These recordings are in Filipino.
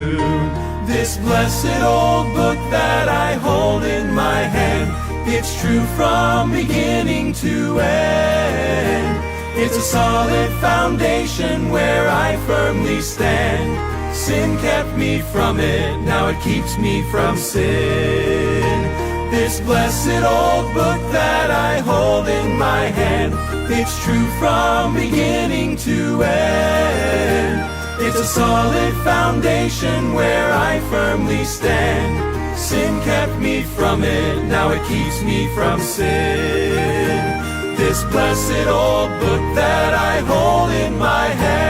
This blessed old book that I hold in my hand, it's true from beginning to end. It's a solid foundation where I firmly stand. Sin kept me from it, now it keeps me from sin. This blessed old book that I hold in my hand, it's true from beginning to end. It's a solid foundation where I firmly stand. Sin kept me from it, now it keeps me from sin. This blessed old book that I hold in my hand.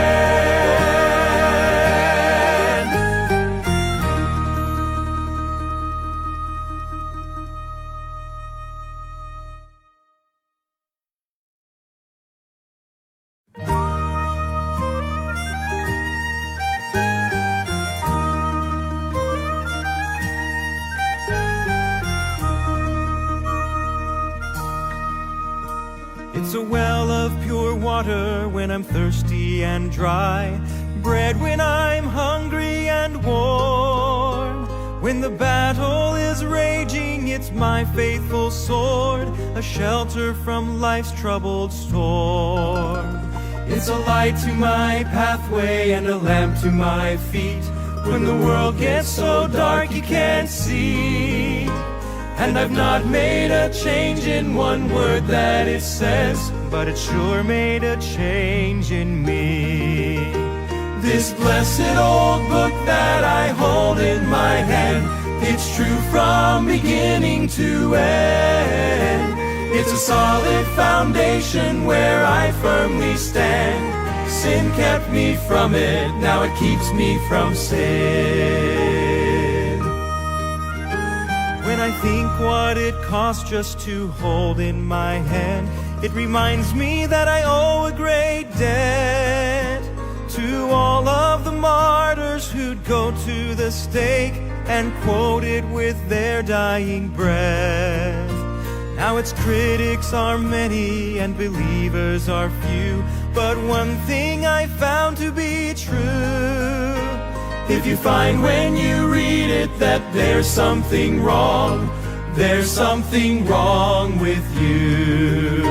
It's a well of pure water when I'm thirsty and dry, bread when I'm hungry and warm. When the battle is raging, it's my faithful sword, a shelter from life's troubled storm. It's a light to my pathway and a lamp to my feet, when the world gets so dark you can't see. And I've not made a change in one word that it says, but it sure made a change in me. This blessed old book that I hold in my hand, it's true from beginning to end. It's a solid foundation where I firmly stand. Sin kept me from it, now it keeps me from sin. When I think what it costs just to hold in my hand, it reminds me that I owe a great debt to all of the martyrs who'd go to the stake and quote it with their dying breath. Now its critics are many and believers are few, but one thing I found to be true: if you find when you read it that there's something wrong, there's something wrong with you.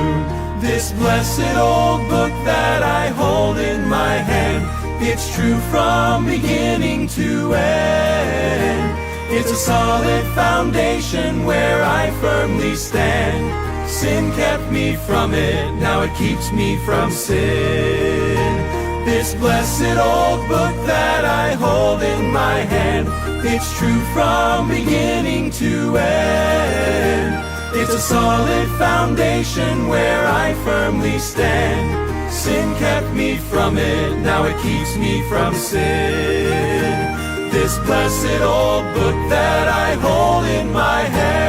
This blessed old book that I hold in my hand, it's true from beginning to end. It's a solid foundation where I firmly stand. Sin kept me from it, now it keeps me from sin. This blessed old book that I hold in my hand, it's true from beginning to end. It's a solid foundation where I firmly stand. Sin kept me from it, now it keeps me from sin. This blessed old book that I hold in my hand.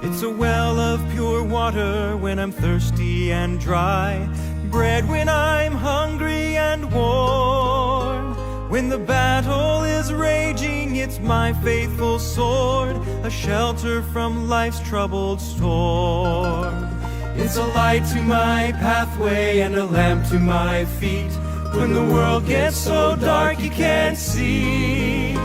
It's a well of pure water when I'm thirsty and dry, bread when I'm hungry and warm. When the battle is raging, it's my faithful sword, a shelter from life's troubled storm. It's a light to my pathway and a lamp to my feet, when the world gets so dark you can't see.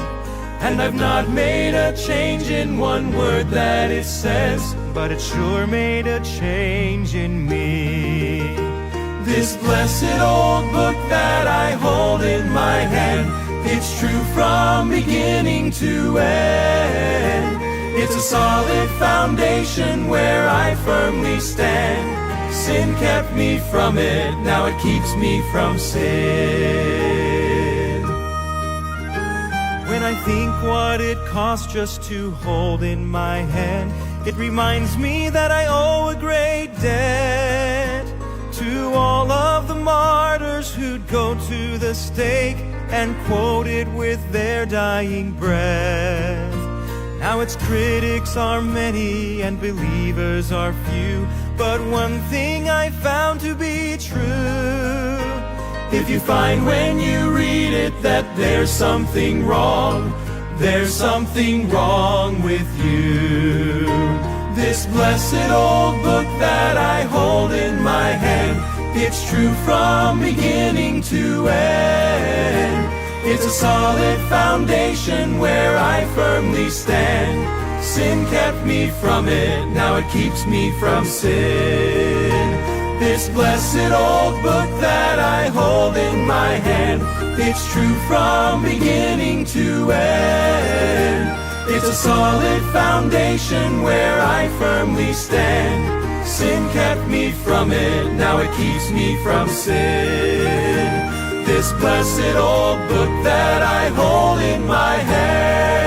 And I've not made a change in one word that it says, but it sure made a change in me. This blessed old book that I hold in my hand, it's true from beginning to end. It's a solid foundation where I firmly stand. Sin kept me from it, now it keeps me from sin. When I think what it costs just to hold in my hand, it reminds me that I owe a great debt to all of the martyrs who'd go to the stake and quote it with their dying breath. Now its critics are many and believers are few, but one thing I found to be true. If you find when you read it that there's something wrong, there's something wrong with you. This blessed old book that I hold in my hand, it's true from beginning to end. It's a solid foundation where I firmly stand. Sin kept me from it, now it keeps me from sin. This blessed old book that I hold in my hand, it's true from beginning to end. It's a solid foundation where I firmly stand. Sin kept me from it, now it keeps me from sin. This blessed old book that I hold in my hand.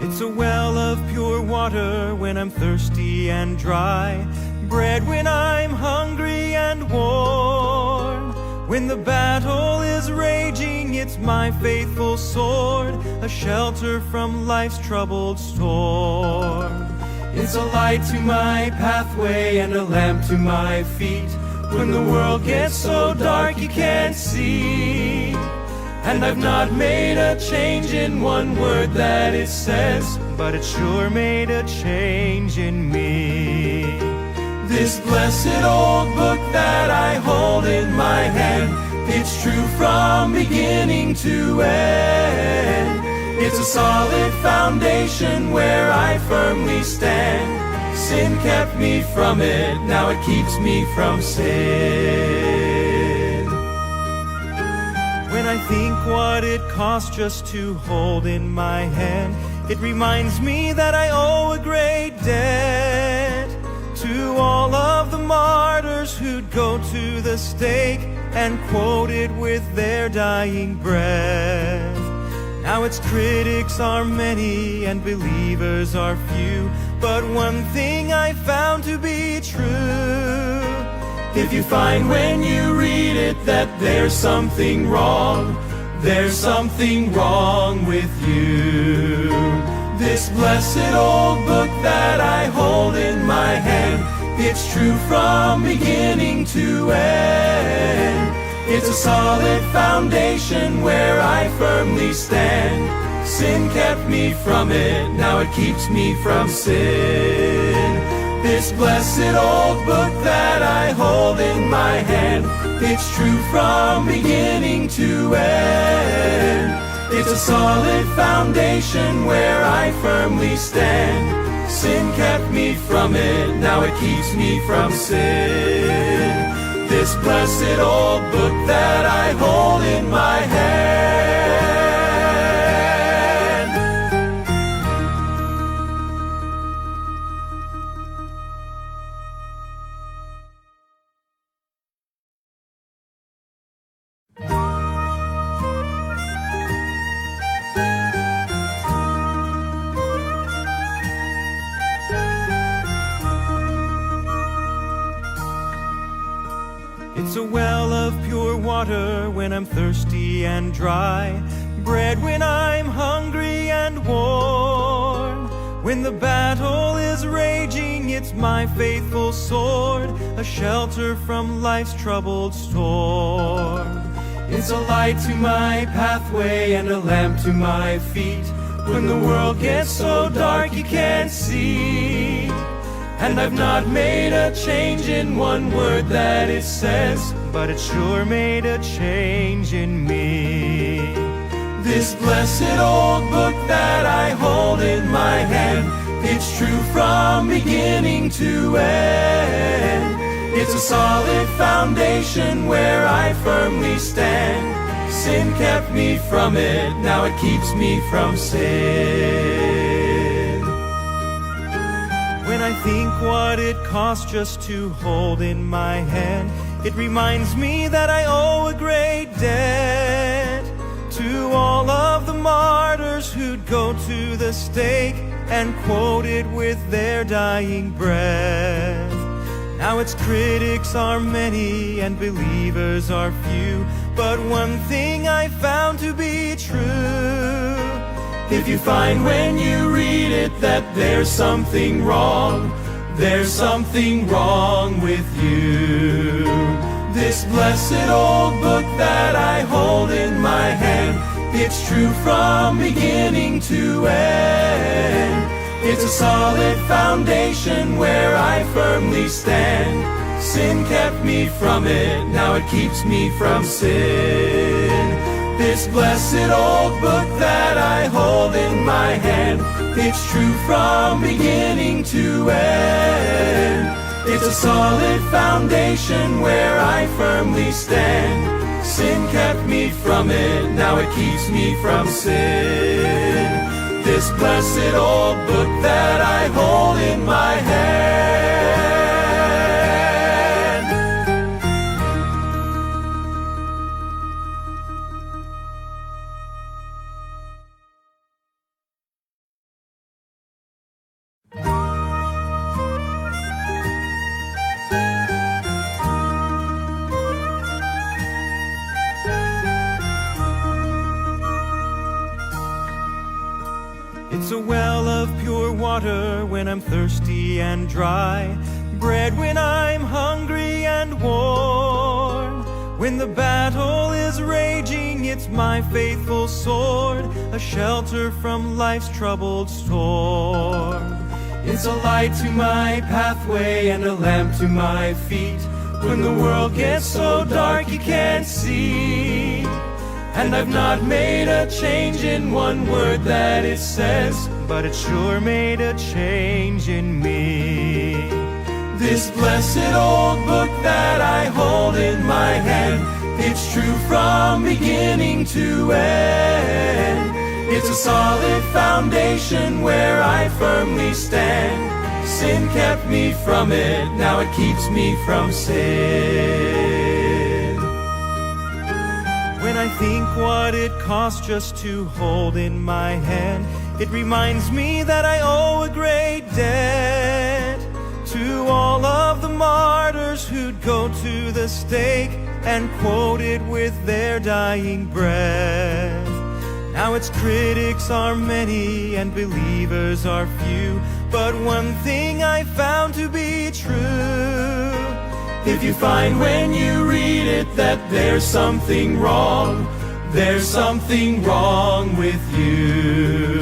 It's a well of pure water when I'm thirsty and dry, bread when I'm hungry and warm. When the battle is raging, it's my faithful sword, a shelter from life's troubled storm. It's a light to my pathway and a lamp to my feet. When the world gets so dark you can't see, and I've not made a change in one word that it says, but it sure made a change in me. This blessed old book that I hold in my hand, it's true from beginning to end. It's a solid foundation where I firmly stand. Sin kept me from it, now it keeps me from sin. When I think what it costs just to hold in my hand, it reminds me that I owe a great debt to all of the martyrs who'd go to the stake and quote it with their dying breath. Now its critics are many and believers are few, but one thing I found to be true. If you find when you read it that there's something wrong, there's something wrong with you. This blessed old book that I hold in my hand, it's true from beginning to end. It's a solid foundation where I firmly stand. Sin kept me from it, now it keeps me from sin. This blessed old book that I hold in my hand, it's true from beginning to end. It's a solid foundation where I firmly stand. Sin kept me from it, now it keeps me from sin. This blessed old book that I hold in my hand. It's a well of pure water when I'm thirsty and dry, bread when I'm hungry and warm. When the battle is raging, it's my faithful sword, a shelter from life's troubled storm. It's a light to my pathway and a lamp to my feet. When the world gets so dark you can't see, and I've not made a change in one word that it says, but it sure made a change in me. This blessed old book that I hold in my hand, it's true from beginning to end. It's a solid foundation where I firmly stand. Sin kept me from it, now it keeps me from sin. When I think what it costs just to hold in my hand, it reminds me that I owe a great debt to all of the martyrs who'd go to the stake and quote it with their dying breath. Now its critics are many and believers are few, but one thing I found to be true: if you find when you read it that there's something wrong, there's something wrong with you. This blessed old book that I hold in my hand, it's true from beginning to end. It's a solid foundation where I firmly stand. Sin kept me from it, now it keeps me from sin. This blessed old book that I hold in my hand, it's true from beginning to end. It's a solid foundation where I firmly stand. Sin kept me from it, now it keeps me from sin. This blessed old book that I hold in my hand. It's a well of pure water when I'm thirsty and dry, bread when I'm hungry and warm. When the battle is raging, it's my faithful sword, a shelter from life's troubled storm. It's a light to my pathway and a lamp to my feet when the world gets so dark you can't see. And I've not made a change in one word that it says, but it sure made a change in me. This blessed old book that I hold in my hand, it's true from beginning to end. It's a solid foundation where I firmly stand. Sin kept me from it, now it keeps me from sin. When I think what it costs just to hold in my hand, it reminds me that I owe a great debt to all of the martyrs who'd go to the stake and quote it with their dying breath. Now its critics are many and believers are few, but one thing I found to be true: if you find when you read it that there's something wrong, there's something wrong with you.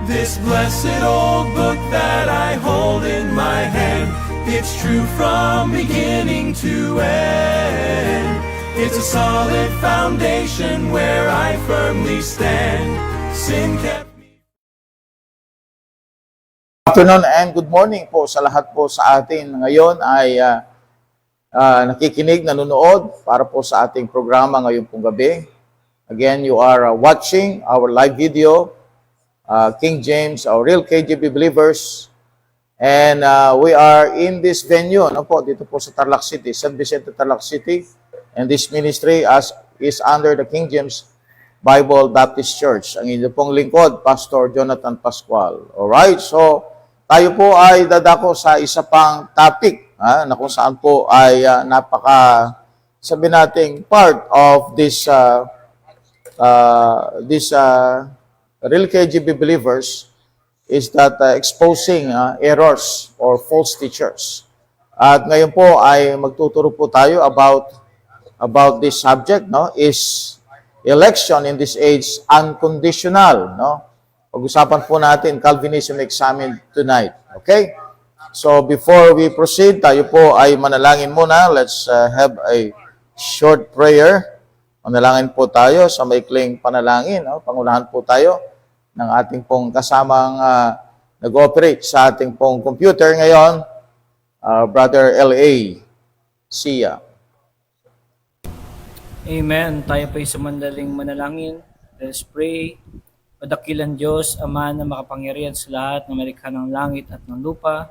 This blessed old book that I hold in my hand, it's true from beginning to end. It's a solid foundation where I firmly stand. Sin kept me. Good afternoon and good morning po sa lahat po sa atin. Ngayon ay nakikinig, nanonood para po sa ating programa ngayong pong gabi. Again, you are watching our live video, King James, our real KJP believers. And we are in this venue, ano po, dito po sa Tarlac City, San Vicente, Tarlac City. And this ministry is under the King James Bible Baptist Church. Ang inyo pong lingkod, Pastor Jonathan Pascual. Alright, so tayo po ay dadako sa isa pang topic na kung saan po ay sabi nating part of this real KGB believers is that exposing errors or false teachers. At ngayon po ay magtuturo po tayo about this subject, no, is election in this age unconditional, no? Pag-usapan po natin Calvinism examined tonight. Okay? So before we proceed, tayo po ay manalangin muna. Let's have a short prayer. Manalangin po tayo sa maikling panalangin. No? Pangunahan po tayo ng ating pong kasamang nag-operate sa ating pong computer ngayon, Brother L.A. Sia. Amen. Tayo po'y sumandaling manalangin. Let's pray. Padakilang Diyos, Ama na makapangyarihan sa lahat ng malikha ng langit at ng lupa.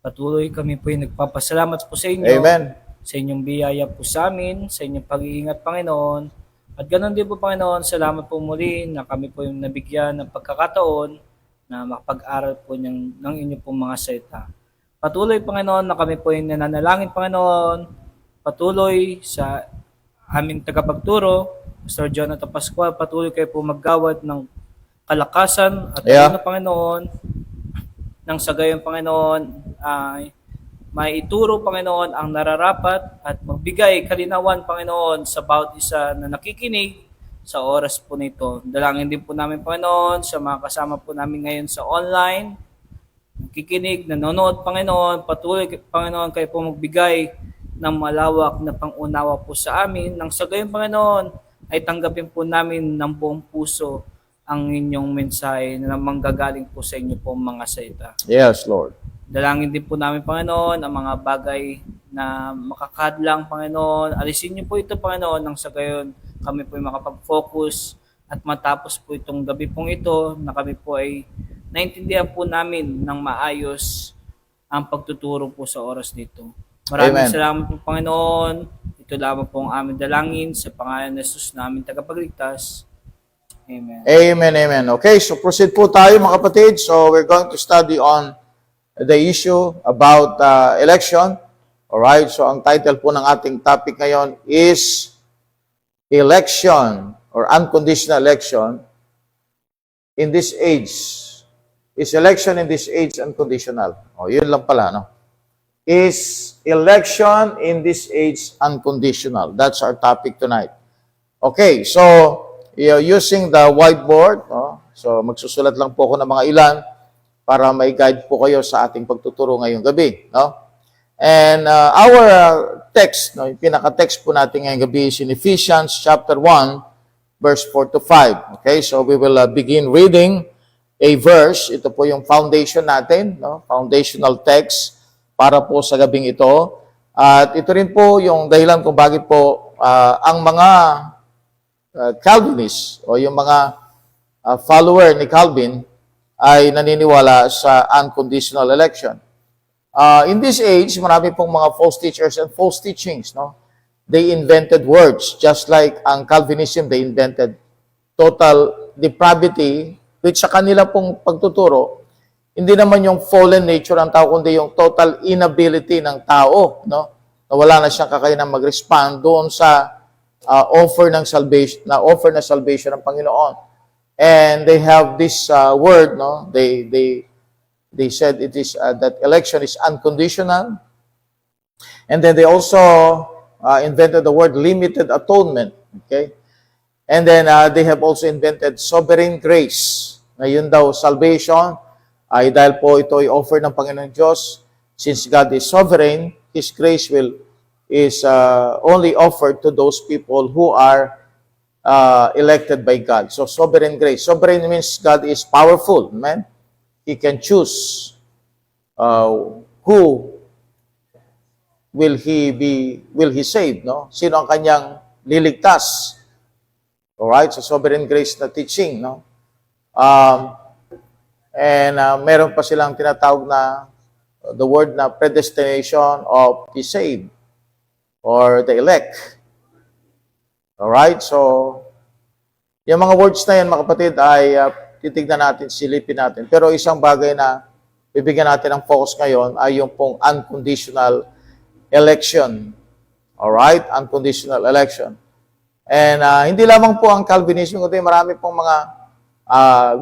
Patuloy kami po yung nagpapasalamat po sa inyo. Amen. Sa inyong biyaya po sa amin, sa inyong pag-iingat, Panginoon. At ganoon din po, Panginoon, salamat po muli na kami po yung nabigyan ng pagkakataon na makapag-aral po ng inyo pong mga salita. Patuloy, Panginoon, na kami po yung nananalangin, Panginoon. Patuloy sa aming tagapagturo, Pastor Jonathan Pascual, patuloy kayo po maggawad ng kalakasan at talino, Panginoon, nang sa gayon, Panginoon, ay may ituro, Panginoon, ang nararapat at magbigay kalinawan, Panginoon, sa bawat isa na nakikinig sa oras po nito. Dalangin din po namin, Panginoon, sa mga kasama po namin ngayon sa online, nakikinig, nanonood, Panginoon, patuloy, Panginoon, kayo po magbigay ng malawak na pangunawa po sa amin. Nang sa gayon, Panginoon, ay tanggapin po namin ng buong puso ang inyong mensahe na manggagaling po sa inyo po mga salita. Yes, Lord. Dalangin din po namin, Panginoon, ang mga bagay na makakadlang, Panginoon. Alisin niyo po ito, Panginoon, nang sa gayon kami po ay makapag-focus at matapos po itong gabi pong ito na kami po ay naintindihan po namin ng maayos ang pagtuturo po sa oras nito. Maraming salamat po, Panginoon. Ito lamang po ang aming dalangin sa pangalan ni Jesus na aming tagapagligtas. Amen. Amen, amen. Okay, so proceed po tayo mga kapatid. So we're going to study on the issue about election. Alright, so ang title po ng ating topic ngayon is election or unconditional election in this age. Is election in this age unconditional? O, yun lang pala, no? Is election in this age unconditional? That's our topic tonight. Okay, so using the whiteboard, no? So magsusulat lang po ako ng mga ilan para may guide po kayo sa ating pagtuturo ngayong gabi, no? And our text, no, yung pinaka-text po natin ngayong gabi is in Ephesians chapter 1, verse 4 to 5. Okay, so we will begin reading a verse. Ito po yung foundation natin, no? Foundational text para po sa gabing ito. At ito rin po yung dahilan kung bakit po ang mga Calvinists o yung mga follower ni Calvin ay naniniwala sa unconditional election. In this age, marami pong mga false teachers and false teachings, no? They invented words, just like ang Calvinism, they invented total depravity, which sa kanila pong pagtuturo, hindi naman yung fallen nature ang tao, kundi yung total inability ng tao, no? Na wala na siyang kakayanang mag-respond doon sa offer ng salvation, na offer na salvation ng Panginoon. And they have this word, no? They said it is that election is unconditional. And then they also invented the word limited atonement, okay? And then they have also invented sovereign grace. Na yun daw salvation ay dahil po ito ay offer ng Panginoon Diyos. Since God is sovereign, His grace is only offered to those people who are elected by God. So sovereign grace. Sovereign means God is powerful. Amen? He can choose who will he save, no? Sino ang kanyang liligtas. Alright? So sovereign grace na teaching, no? Meron pa silang tinatawag na the word na predestination of the saved or the elect. Alright? So, yung mga words na yan, mga kapatid, ay titignan natin, silipin natin. Pero isang bagay na bibigyan natin ng focus ngayon ay yung pong unconditional election. Alright? Unconditional election. And hindi lamang po ang Calvinism, kundi marami pong mga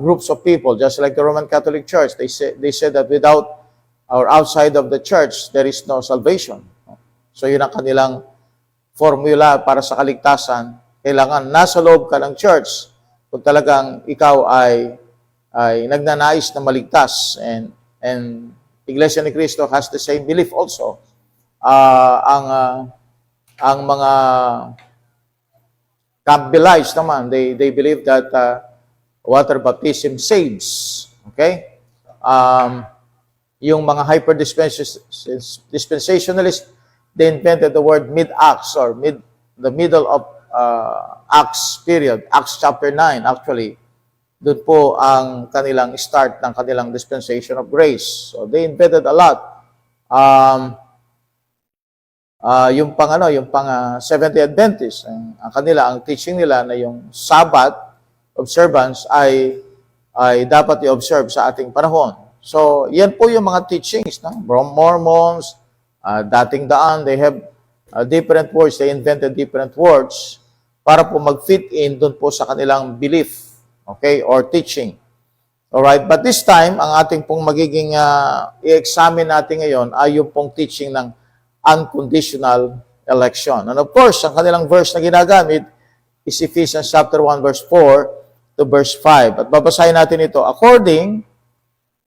groups of people, just like the Roman Catholic Church. They said that without or outside of the church, there is no salvation. So yun ang kanilang formula para sa kaligtasan. Kailangan nasa loob ka ng church kung talagang ikaw ay nagnanais na maligtas. And Iglesia ni Cristo has the same belief also. Ang mga Campbellites naman, they believe that water baptism saves. Okay? Yung mga hyper-dispensationalists, they invented the word mid-Acts or the middle of Acts period. Acts chapter 9, actually. Doon po ang kanilang start ng kanilang dispensation of grace. So they invented a lot. yung pang Seventh-day Adventist, ang teaching nila na yung Sabbath observance ay dapat i-observe sa ating panahon. So, yan po yung mga teachings, no? Mormons, dating daan, they have different words, they invented different words para po mag-fit in dun po sa kanilang belief, okay, or teaching. Alright, but this time, ang ating pong magiging i-examine natin ngayon ay yung pong teaching ng unconditional election. And of course, ang kanilang verse na ginagamit is Ephesians chapter 1, verse 4 to verse 5. At babasahin natin ito, according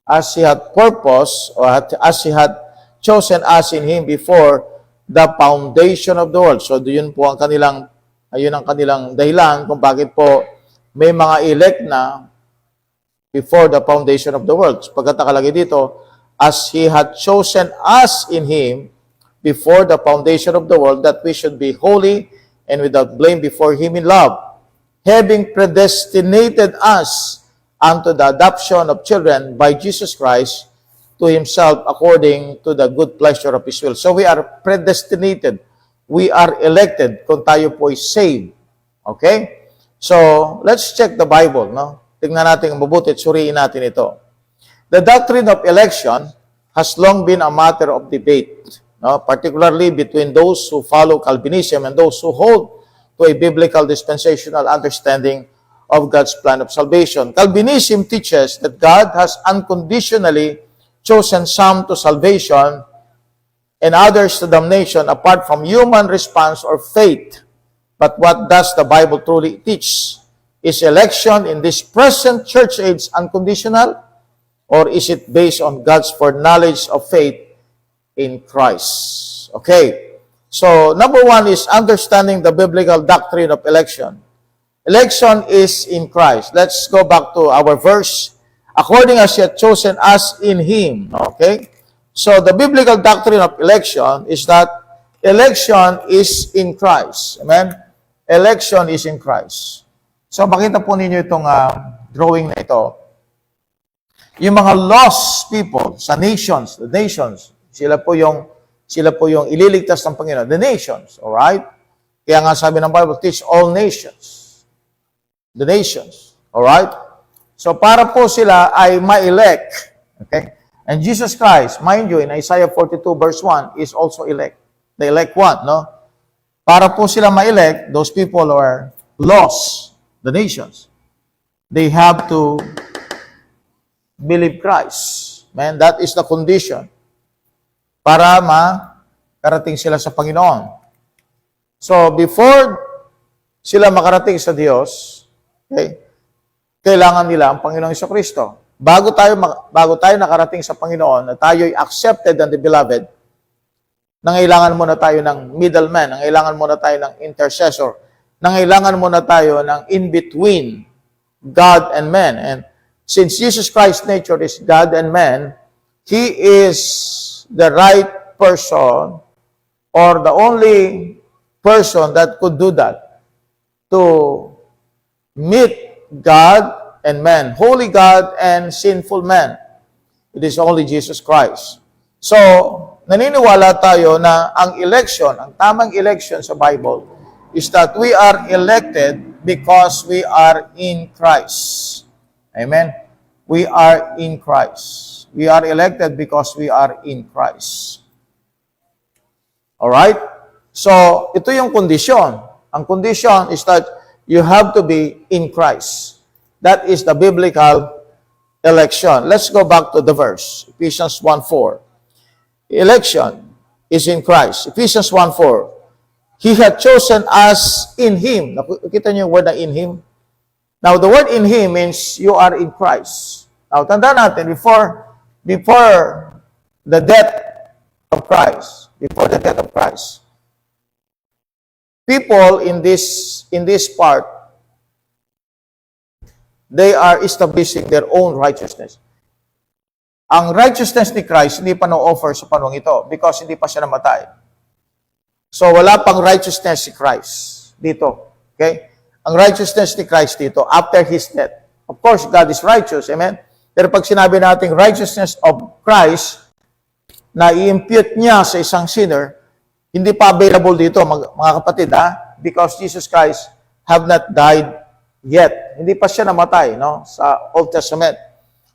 as He had purpose, or as He had chosen us in Him before the foundation of the world. So, yun po ang kanilang, ayun ang kanilang dahilan kung bakit po may mga elect na before the foundation of the world. Pagkat nakalagay dito, as He had chosen us in Him before the foundation of the world, that we should be holy and without blame before Him in love, having predestinated us unto the adoption of children by Jesus Christ to Himself according to the good pleasure of His will. So we are predestinated. We are elected kung tayo po ay saved. Okay? So, let's check the Bible, no? Tingnan natin ang mabuti at suriin natin ito. The doctrine of election has long been a matter of debate, no? Particularly between those who follow Calvinism and those who hold to a biblical dispensational understanding of God's plan of salvation. Calvinism teaches that God has unconditionally chosen some to salvation and others to damnation apart from human response or faith. But what does the Bible truly teach? Is election in this present church age unconditional, or is it based on God's foreknowledge of faith in Christ? Okay. So, number one is understanding the biblical doctrine of election. Election is in Christ. Let's go back to our verse. According as He hath chosen us in Him. Okay? So, the biblical doctrine of election is that election is in Christ. Amen? Election is in Christ. So, makita po ninyo itong drawing na ito. Yung mga lost people sa nations, the nations, sila po yung ililigtas ng Panginoon. The nations, alright? Kaya nga sabi ng Bible, teach all nations. The nations. Alright? So, para po sila ay ma-elect. Okay? And Jesus Christ, mind you, in Isaiah 42 verse 1, is also elect. The elect one, no? Para po sila ma-elect, those people who are lost, the nations, they have to believe Christ. Man, that is the condition para makarating sila sa Panginoon. So, before sila makarating sa Diyos, okay, kailangan nila ang Panginoong Jesucristo. Bago tayo nakarating sa Panginoon, na tayo'y accepted and the beloved, nangailangan muna tayo ng middleman, nangailangan muna tayo ng intercessor, nangailangan muna tayo ng in-between God and man. And since Jesus Christ's nature is God and man, He is the right person or the only person that could do that to meet God and man, holy God and sinful man. It is only Jesus Christ. So, naniniwala tayo na ang election, ang tamang election sa Bible, is that we are elected because we are in Christ. Amen? We are in Christ. We are elected because we are in Christ. Alright? So, ito yung kondisyon. Ang kondisyon is that you have to be in Christ. That is the biblical election. Let's go back to the verse. Ephesians 1:4. Election is in Christ. Ephesians 1:4. He had chosen us in Him. Nakita niyo yung word na in Him? Now, the word in Him means you are in Christ. Now, tandaan natin, before the death of Christ, people in this part, they are establishing their own righteousness. Ang righteousness ni Christ hindi pa na-offer sa panahon ito because hindi pa siya namatay. So, wala pang righteousness si Christ dito. Okay? Ang righteousness ni Christ dito after His death. Of course, God is righteous. Amen? Pero pag sinabi natin righteousness of Christ, na i-impute niya sa isang sinner, hindi pa available dito, mga kapatid, because Jesus Christ have not died yet. Hindi pa siya namatay, no? Sa Old Testament.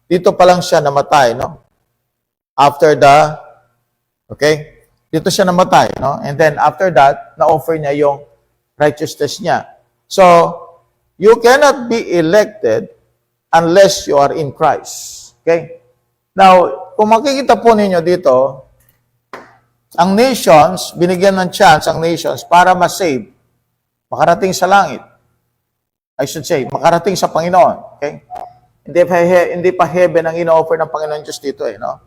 Dito pa lang siya namatay, no? After okay? Dito siya namatay, no? And then after that, na-offer niya yung righteousness niya. So, you cannot be elected unless you are in Christ. Okay? Now, kung makikita po ninyo dito, ang nations, binigyan ng chance ang nations para ma-save, makarating sa langit. I should say, makarating sa Panginoon. Okay? Hindi pa heaven ang ino-offer ng Panginoon Diyos dito, no?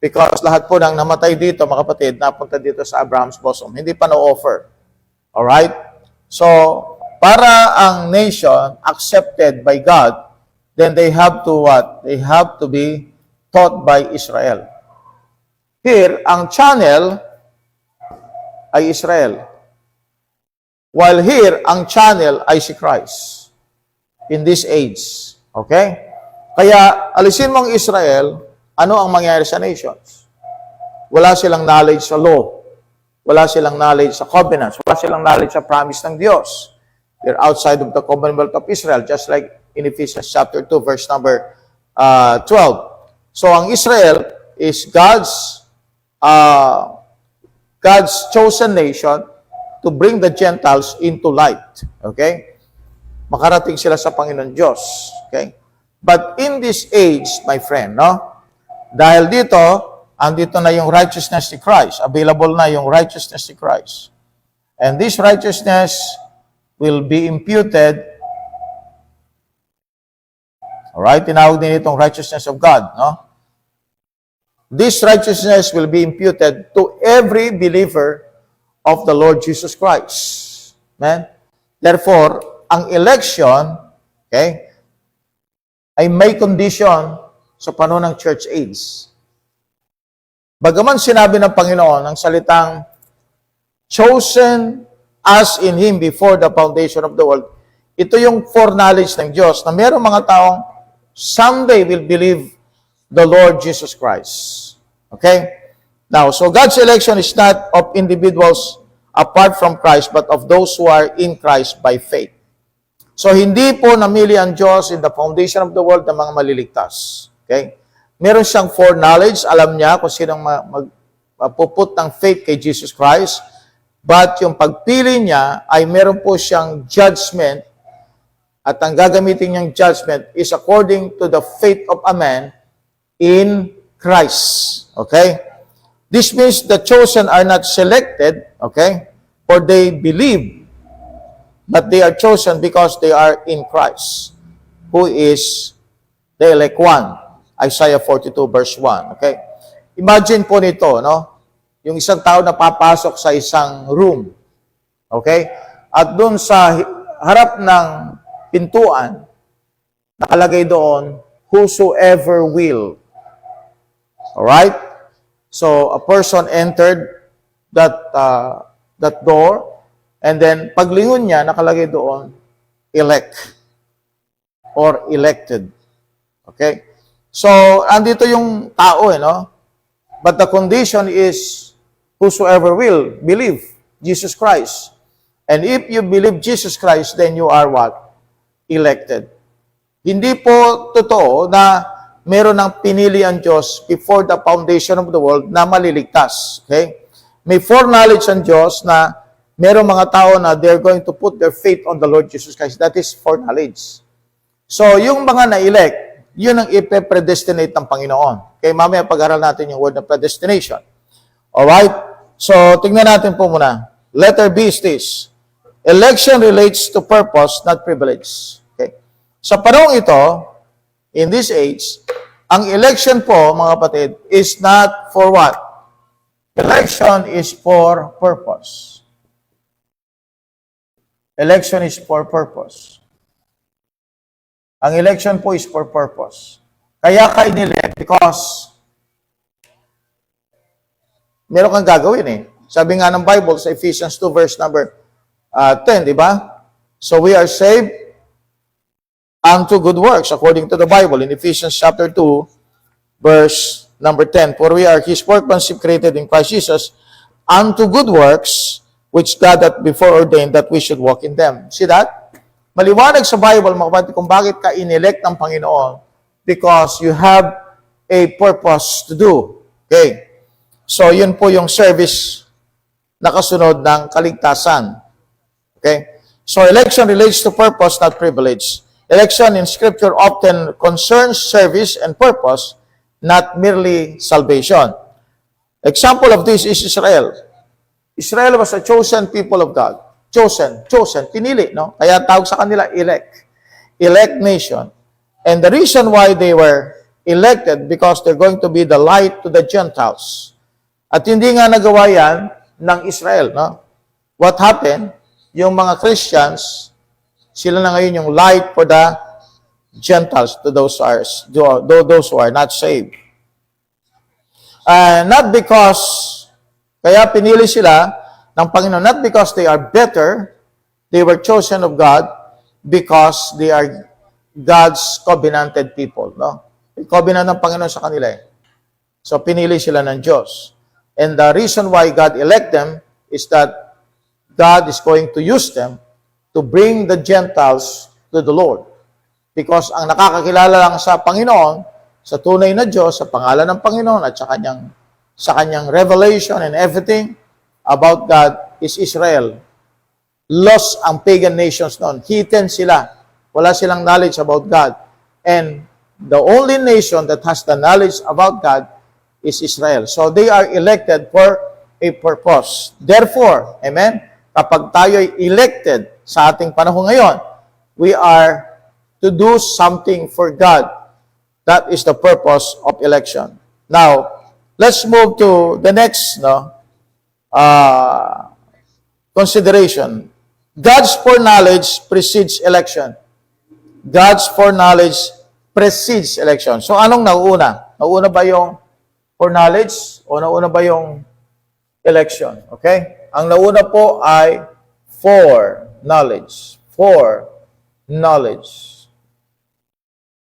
Because lahat po ng namatay dito, mga kapatid, napunta dito sa Abraham's bosom. Hindi pa na-offer. Alright? So, para ang nation accepted by God, then they have to what? They have to be taught by Israel. Here, ang channel ay Israel. While here, ang channel ay si Christ. In this age. Okay? Kaya, alisin mo ang Israel, ano ang mangyayari sa nations? Wala silang knowledge sa law. Wala silang knowledge sa covenants. Wala silang knowledge sa promise ng Diyos. They're outside of the Commonwealth of Israel, just like in Ephesians chapter 2, verse number 12. So, ang Israel is God's chosen nation to bring the Gentiles into light. Okay? Makarating sila sa Panginoon Diyos. Okay? But in this age, my friend, no? Dahil dito, andito na yung righteousness ni Christ. Available na yung righteousness ni Christ. And this righteousness will be imputed. Alright? Tinawag din itong righteousness of God, no? This righteousness will be imputed to every believer of the Lord Jesus Christ. Amen? Therefore, ang election, okay, ay may condition sa panahon ng church age. Bagaman sinabi ng Panginoon ang salitang chosen as in Him before the foundation of the world, ito yung foreknowledge ng Diyos na mayroong mga taong someday will believe the Lord Jesus Christ. Okay? Now, so God's election is not of individuals apart from Christ, but of those who are in Christ by faith. So, hindi po namili ang Diyos in the foundation of the world ng mga maliligtas. Okay? Meron siyang foreknowledge, alam niya kung sinong magpuput ng faith kay Jesus Christ, but yung pagpili niya ay meron po siyang judgment, at ang gagamitin niyang judgment is according to the faith of a man in Christ. Okay? This means the chosen are not selected, okay, for they believe, but they are chosen because they are in Christ, who is the elect one. Isaiah 42 verse 1. Okay? Imagine po nito, no? Yung isang tao na papasok sa isang room. Okay? At doon sa harap ng pintuan, nakalagay doon, whosoever will. Alright? So, a person entered that door, and then paglingon niya, nakalagay doon, elect or elected. Okay? So, andito yung tao, no? But the condition is, whosoever will believe Jesus Christ. And if you believe Jesus Christ, then you are what? Elected. Hindi po totoo na meron ng pinili ang Diyos before the foundation of the world na maliligtas. Okay? May foreknowledge ang Diyos na meron mga tao na they're going to put their faith on the Lord Jesus Christ. That is foreknowledge. So, yung mga na-elect, yun ang ipe-predestinate ng Panginoon. Okay, mamaya pag-aral natin yung word na predestination. Alright? So, tingnan natin po muna. Letter B is this. Election relates to purpose, not privilege. Okay? Sa panahon ito, in this age, ang election po, mga kapatid, is not for what? Election is for purpose. Election is for purpose. Ang election po is for purpose. Kaya ka inelect because meron kang gagawin eh. Sabi nga ng Bible sa Ephesians 2 verse number 10, di ba? So we are saved unto good works according to the Bible in Ephesians chapter 2 verse number 10, for we are His workmanship created in Christ Jesus unto good works, which God hath before ordained that we should walk in them. See that? Maliwanag sa Bible, mga kapatid, kung bakit ka inelect ng Panginoon, because you have a purpose to do. Okay? So, yun po yung service na kasunod ng kaligtasan. Okay? So, election relates to purpose, not privilege. Election in Scripture often concerns service and purpose, not merely salvation. Example of this is Israel. Israel was a chosen people of God. Chosen, pinili, no? Kaya tawag sa kanila, elect nation. And the reason why they were elected, because they're going to be the light to the Gentiles. At hindi nga nagawa yan ng Israel, no? What happened? Yung mga Christians, sila na ngayon yung light for the Gentiles, to those who are not saved. Not because, kaya pinili sila ng Panginoon, not because they are better, they were chosen of God because they are God's covenanted people. No? Covenant ng Panginoon sa kanila. So, pinili sila ng Diyos. And the reason why God elect them is that God is going to use them to bring the Gentiles to the Lord. Because ang nakakakilala lang sa Panginoon, sa tunay na Diyos, sa pangalan ng Panginoon, at sa kanyang revelation and everything about God is Israel. Lost ang pagan nations noon. Hidden sila. Wala silang knowledge about God. And the only nation that has the knowledge about God is Israel. So they are elected for a purpose. Therefore, amen, kapag tayo ay elected sa ating panahon ngayon, we are to do something for God. That is the purpose of election. Now, let's move to the next consideration. God's foreknowledge precedes election. God's foreknowledge precedes election. So, anong nauuna? Nauuna ba yung foreknowledge o nauuna ba yung election? Okay? Ang nauna po ay foreknowledge. Foreknowledge.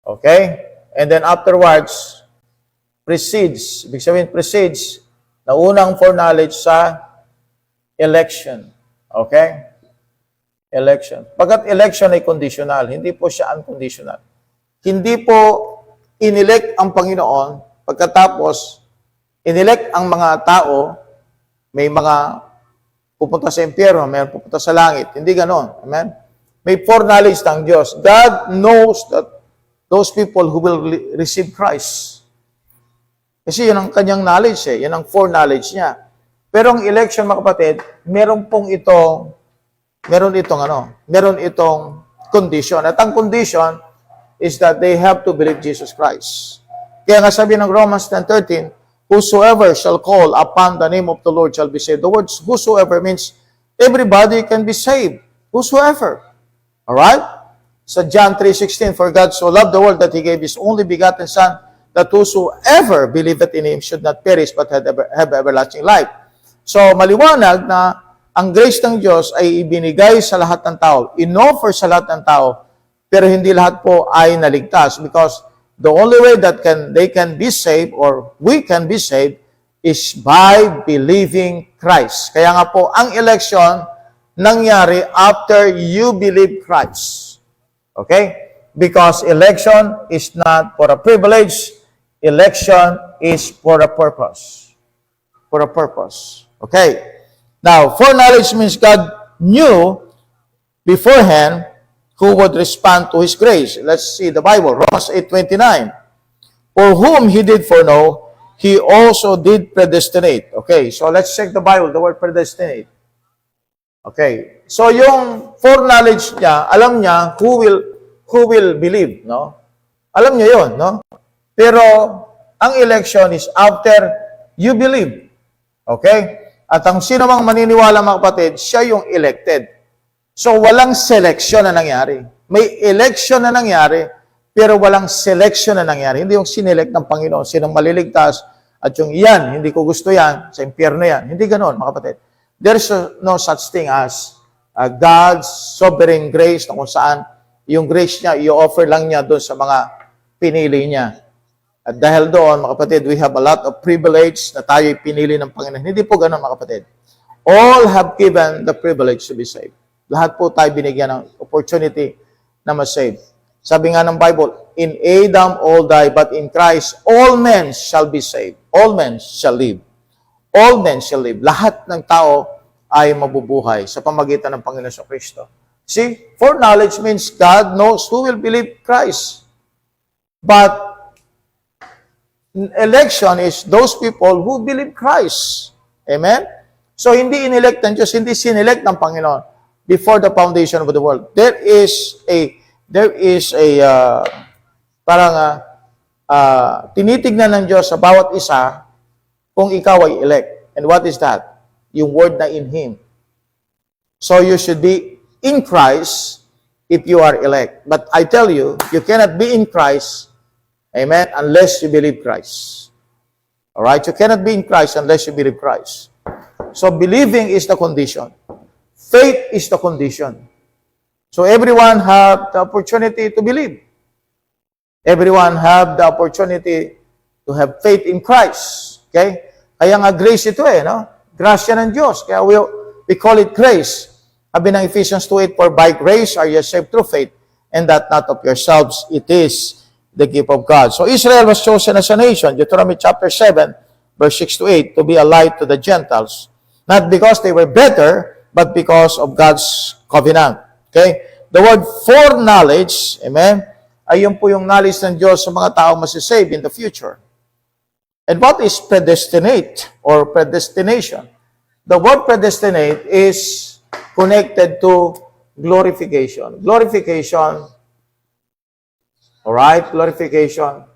Okay? And then afterwards, precedes. Ibig sabihin, precedes, naunang foreknowledge sa election. Okay? Election. Pagkat election ay conditional, hindi po siya unconditional. Hindi po inelect ang Panginoon, pagkatapos, inelect ang mga tao, may mga pupunta sa impyerno, may pupunta sa langit. Hindi ganon. Amen? May foreknowledge ng Diyos. God knows that those people who will receive Christ. Kasi yun ang kanyang knowledge yun ang foreknowledge niya. Pero ang election, mga kapatid, meron itong condition. At ang condition is that they have to believe Jesus Christ. Kaya nga sabi ng Romans 10:13, whosoever shall call upon the name of the Lord shall be saved. The words whosoever means everybody can be saved. Whosoever. Alright? Sa John 3:16, for God so loved the world that He gave His only begotten Son, that whosoever believeth in Him should not perish but have everlasting life. So, maliwanag na ang grace ng Diyos ay ibinigay sa lahat ng tao, inoffer sa lahat ng tao, pero hindi lahat po ay naligtas because the only way that they can be saved or we can be saved is by believing Christ. Kaya nga po, ang election nangyari after you believe Christ. Okay? Because election is not for a privilege, election is for a purpose. For a purpose. Okay? Now, foreknowledge means God knew beforehand who would respond to His grace. Let's see the Bible, Romans 8:29. For whom He did foreknow, He also did predestinate. Okay, so let's check the Bible, the word predestinate. Okay, so yung foreknowledge niya, alam niya who will believe, no? Alam niya yon, no? Pero ang election is after you believe. Okay? At ang sino mang maniniwala, mga kapatid, siya yung elected. So walang selection na nangyari. May election na nangyari, pero walang selection na nangyari. Hindi yung sinelect ng Panginoon, sinong maliligtas, at yung iyan, hindi ko gusto yan, sa impyerno yan. Hindi ganon, mga kapatid. There's no such thing as God's sovereign grace na kung saan yung grace niya, i-offer lang niya doon sa mga pinili niya. At dahil doon, mga kapatid, we have a lot of privilege na tayo'y pinili ng Panginoon. Hindi po ganun, mga kapatid. All have given the privilege to be saved. Lahat po tayo binigyan ng opportunity na ma-save. Sabi nga ng Bible, in Adam all die, but in Christ all men shall be saved. All men shall live. All men shall live. Lahat ng tao ay mabubuhay sa pamagitan ng Panginoon sa Kristo. See, foreknowledge means God knows who will believe Christ. But election is those people who believe Christ. Amen? So, hindi inelect ng Diyos, hindi sinelect ng Panginoon before the foundation of the world. There is tinitignan ng Diyos sa bawat isa kung ikaw ay elect. And what is that? Yung word na in Him. So, you should be in Christ if you are elect. But I tell you, you cannot be in Christ, amen, unless you believe Christ. Alright? You cannot be in Christ unless you believe Christ. So, believing is the condition. Faith is the condition. So, everyone have the opportunity to believe. Everyone have the opportunity to have faith in Christ. Okay? Kaya nga grace ito no? Grasya ng Diyos. Kaya we call it grace. Sabi ng Ephesians 2:8, for by grace are you saved through faith, and that not of yourselves, it is the gift of God. So, Israel was chosen as a nation, Deuteronomy chapter 7, verse 6 to 8, to be a light to the Gentiles. Not because they were better, but because of God's covenant. Okay? The word foreknowledge, amen, ay yun po yung knowledge ng Diyos sa mga tao masisave in the future. And what is predestinate or predestination? The word predestinate is connected to glorification. Glorification, alright, glorification.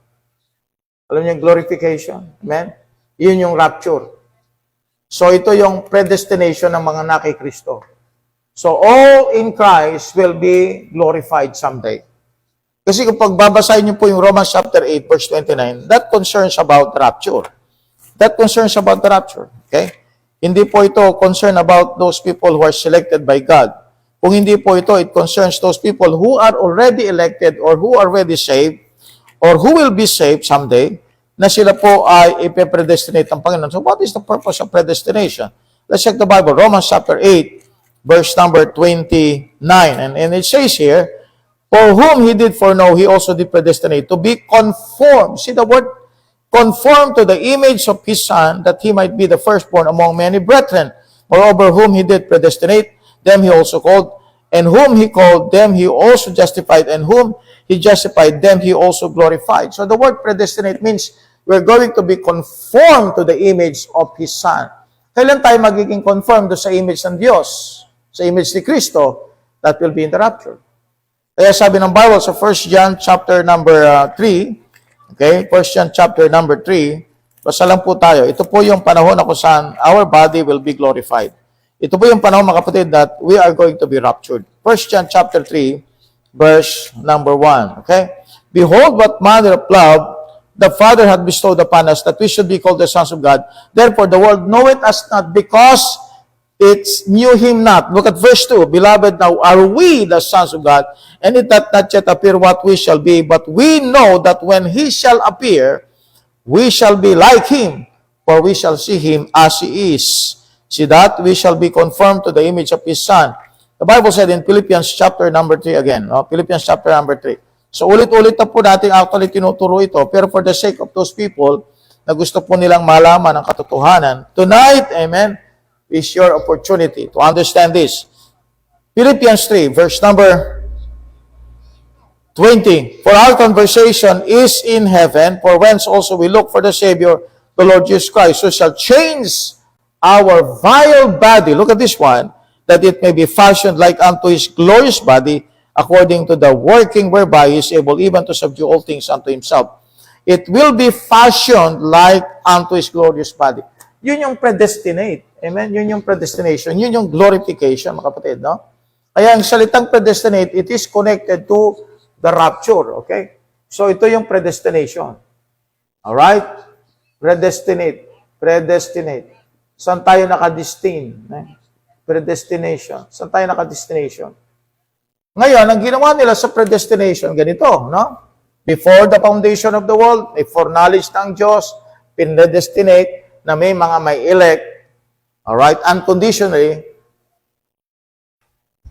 Alam niyo yung glorification? Amen? Yun yung rapture. So, ito yung predestination ng mga naki Kristo. So, all in Christ will be glorified someday. Kasi kung pagbabasahin niyo po yung Romans chapter 8, verse 29, that concerns about the rapture. That concerns about the rapture. Okay? Hindi po ito concern about those people who are selected by God. Kung hindi po ito, it concerns those people who are already elected or who are already saved or who will be saved someday, na sila po ay ipepredestinate ng Panginoon. So what is the purpose of predestination? Let's check the Bible. Romans chapter 8, verse number 29. And it says here, for whom He did foreknow, He also did predestinate to be conformed. See the word? Conformed to the image of His Son, that He might be the firstborn among many brethren. Moreover, whom He did predestinate, them He also called. And whom He called, them He also justified. And whom He justified, them He also glorified. So the word predestinate means we're going to be conformed to the image of His Son. Kailan tayo magiging conformed sa image ng Diyos? Sa image ni Kristo, that will be in the rapture. Kaya sabi ng Bible sa 1 John chapter number 3, okay, 1 John chapter number 3, basta lang po tayo. Ito po yung panahon na kung saan our body will be glorified. Ito po yung panahon, mga kapatid, that we are going to be raptured. 1 John chapter 3, verse number 1, okay? Behold what manner of love the Father hath bestowed upon us, that we should be called the sons of God. Therefore, the world knoweth us not, because it knew Him not. Look at verse 2. Beloved, now are we the sons of God, and it doth not yet appear what we shall be, but we know that when He shall appear, we shall be like Him, for we shall see Him as He is. See that? We shall be conformed to the image of His Son. The Bible said in Philippians chapter number 3 again. Philippians chapter number 3. So ulit-ulit na po natin actually tinuturo ito, pero for the sake of those people na gusto po nilang malaman ang katotohanan, tonight, amen, is your opportunity to understand this. Philippians 3, verse number 20. For our conversation is in heaven, for whence also we look for the Savior, the Lord Jesus Christ, who shall change our vile body, look at this one, that it may be fashioned like unto His glorious body, according to the working whereby He is able even to subdue all things unto Himself. It will be fashioned like unto His glorious body. Yun yung predestinate. Amen? Yun yung predestination. Yun yung glorification, mga kapatid, no? Kaya ang salitang predestinate, it is connected to the rapture, okay? So ito yung predestination. Alright? Predestinate. Predestinate. Saan tayo nakadestin? Predestination. Saan tayo nakadestination? Ngayon, ang ginawa nila sa predestination, ganito, no? Before the foundation of the world, may foreknowledge ng Diyos, pinredestinate na may mga may elect, alright, unconditionally,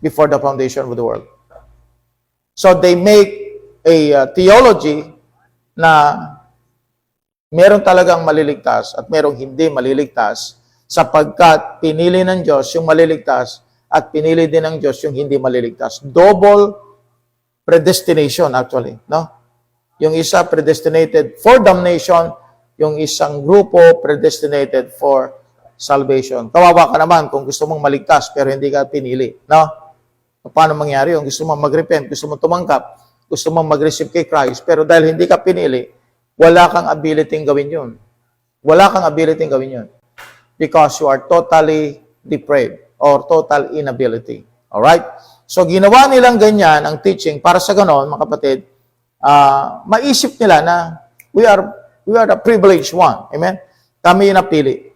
before the foundation of the world. So they make a theology na meron talagang maliligtas at merong hindi maliligtas sapagkat pinili ng Diyos yung maliligtas at pinili din ng Diyos yung hindi maliligtas. Double predestination actually, no? Yung isa predestinated for damnation, yung isang grupo predestinated for salvation. Kawawa ka naman kung gusto mong maligtas pero hindi ka pinili, no? Paano mangyari yung gusto mong mag-repent, gusto mong tumangkap, gusto mong mag-receive kay Christ, pero dahil hindi ka pinili, wala kang ability gawin yun. Wala kang ability gawin yun. Because you are totally depraved or total inability. Alright? So, ginawa nilang ganyan ang teaching para sa ganon, mga kapatid, maisip nila na we are the privileged one. Amen? Kami yung napili.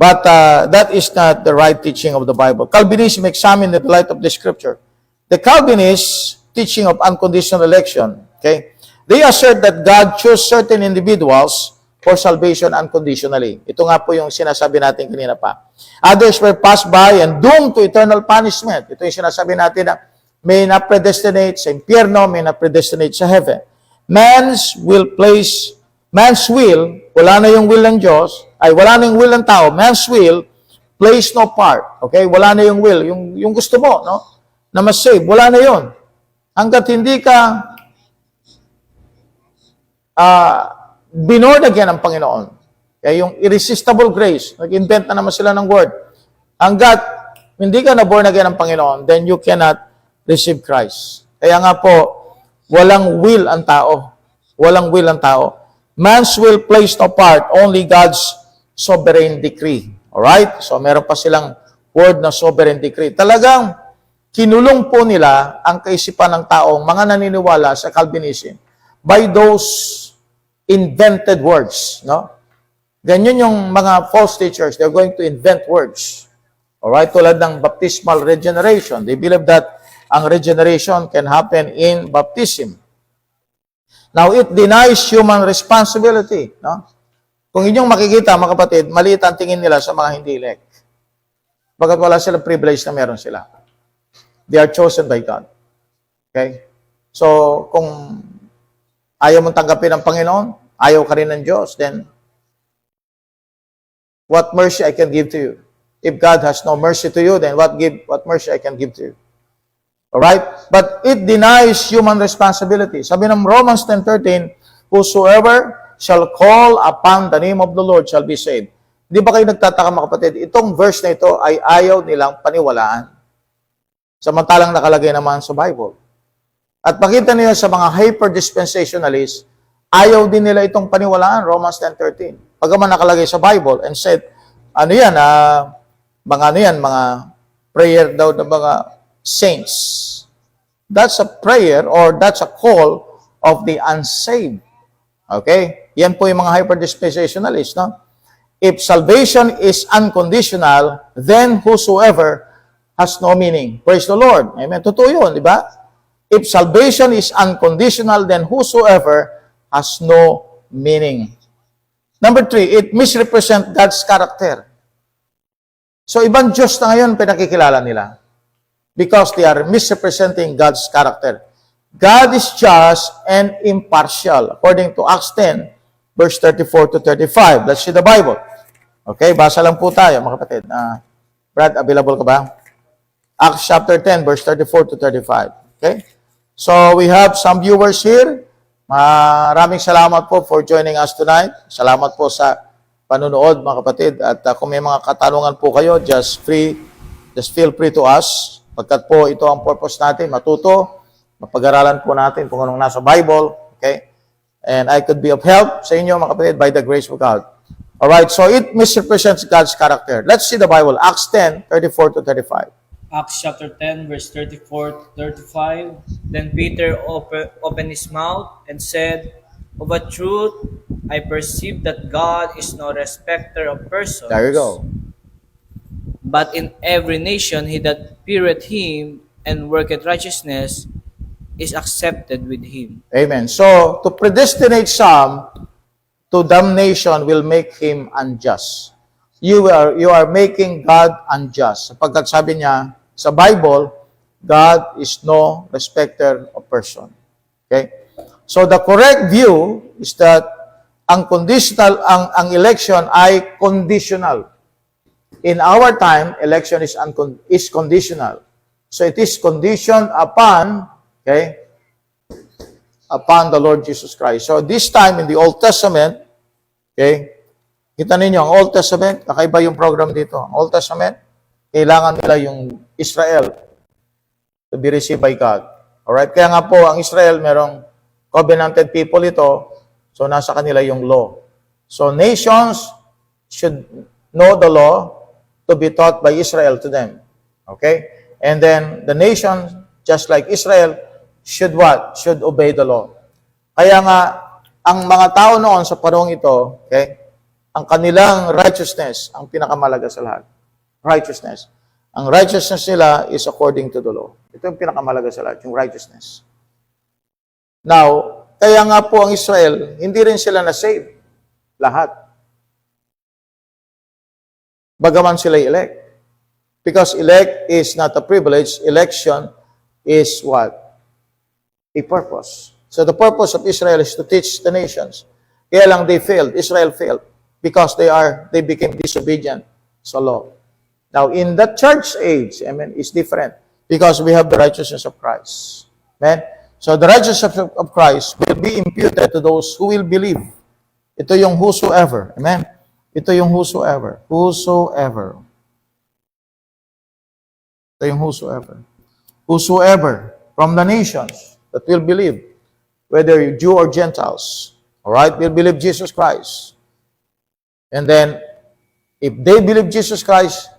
But that is not the right teaching of the Bible. Calvinism examined in the light of the Scripture. The Calvinist teaching of unconditional election, okay, they assert that God chose certain individuals for salvation unconditionally. Ito nga po yung sinasabi natin kanina pa. Others were passed by and doomed to eternal punishment. Ito yung sinasabi natin na may na-predestinate sa impyerno, may na-predestinate sa heaven. Man's will, wala na yung will ng Diyos, wala na yung will ng tao. Man's will plays no part. Okay? Wala na yung will. Yung gusto mo, no? Na mas-save. Wala na yun. Hanggat hindi ka binorn again ng Panginoon. Kaya yung irresistible grace, nag-invent na naman sila ng word. Hanggat hindi ka na born again ng Panginoon, then you cannot receive Christ. Kaya nga po, walang will ang tao. Walang will ang tao. Man's will plays no part, only God's sovereign decree. Alright? So, meron pa silang word na sovereign decree. Talagang, kinulong po nila ang kaisipan ng taong mga naniniwala sa Calvinism by those invented words. No? Ganyan yung mga false teachers. They're going to invent words. Alright? Tulad ng baptismal regeneration. They believe that ang regeneration can happen in baptism. Now, it denies human responsibility. No? Kung inyong makikita, mga kapatid, maliit ang tingin nila sa mga hindi elect. Bagat wala silang privilege na meron sila. They are chosen by God. Okay? So, kung ayaw mong tanggapin ng Panginoon, ayaw ka rin ng Diyos, then what mercy I can give to you? If God has no mercy to you, then what mercy I can give to you? Alright? But it denies human responsibility. Sabi ng Romans 10:13, whosoever shall call upon the name of the Lord shall be saved. Di ba kayo nagtataka, mga kapatid? Itong verse na ito ay ayaw nilang paniwalaan. Samantalang nakalagay naman sa Bible. At makita niyo sa mga hyper-dispensationalists, ayaw din nila itong paniwalaan, Romans 10:13. Pagkaman nakalagay sa Bible and said, mga prayer daw ng mga saints. That's a prayer or that's a call of the unsaved. Okay? Yan po yung mga hyper-dispensationalists, no? If salvation is unconditional, then whosoever has no meaning. Praise the Lord. Amen. Totoo yun, di ba? If salvation is unconditional, then whosoever has no meaning. Number 3, it misrepresents God's character. So, ibang Diyos na ngayon pinakikilala nila. Because they are misrepresenting God's character. God is just and impartial. According to Acts 10, verse 34 to 35. Let's see the Bible. Okay, basa lang po tayo, mga kapatid. Brad, available ka ba? Acts chapter 10, verse 34 to 35. Okay? So, we have some viewers here. Maraming salamat po for joining us tonight. Salamat po sa panunood, mga kapatid. At kung may mga katanungan po kayo, just feel free to ask. Pagkat po ito ang purpose natin, matuto, mapag-aralan po natin kung anong nasa Bible. Okay? And I could be of help sa inyo, mga kapatid, by the grace of God. Alright, so it misrepresents God's character. Let's see the Bible. Acts 10, 34 to 35. Acts chapter 10, verse 34 to 35. Then Peter opened his mouth and said, of a truth, I perceive that God is no respecter of persons. There you go. But in every nation he that feareth him and worketh righteousness is accepted with Him. Amen. So, to predestinate some to damnation will make him unjust. You are making God unjust. Sapagkat sabi niya sa Bible, God is no respecter of person. Okay? So the correct view is that ang election ay conditional. In our time, election is conditional. So it is conditioned upon, okay, upon the Lord Jesus Christ. So this time in the Old Testament, okay, kita ninyo, ang Old Testament, kakaiba yung program dito. Ang Old Testament, kailangan nila yung Israel to be received by God. Alright? Kaya nga po, ang Israel, merong covenanted people ito, so nasa kanila yung law. So nations should know the law to be taught by Israel to them. Okay? And then, the nations, just like Israel, should what? Should obey the law. Kaya nga, ang mga tao noon sa panahong ito, okay, ang kanilang righteousness, ang pinakamalaga sa lahat. Righteousness. Ang righteousness nila is according to the law. Ito yung pinakamalaga sa lahat, yung righteousness. Now, kaya nga po ang Israel, hindi rin sila na-save. Lahat. Bagaman sila elect. Because elect is not a privilege, election is what? A purpose. So the purpose of Israel is to teach the nations. Kaya lang they failed. Israel failed because they became disobedient sa law. Now, in the church age, amen, is different because we have the righteousness of Christ. Amen? So the righteousness of Christ will be imputed to those who will believe. Ito yung whosoever. Amen? Ito yung whosoever. Whosoever. Ito yung whosoever. Whosoever from the nations that will believe, whether you Jew or Gentiles, all right, will believe Jesus Christ. And then, if they believe Jesus Christ,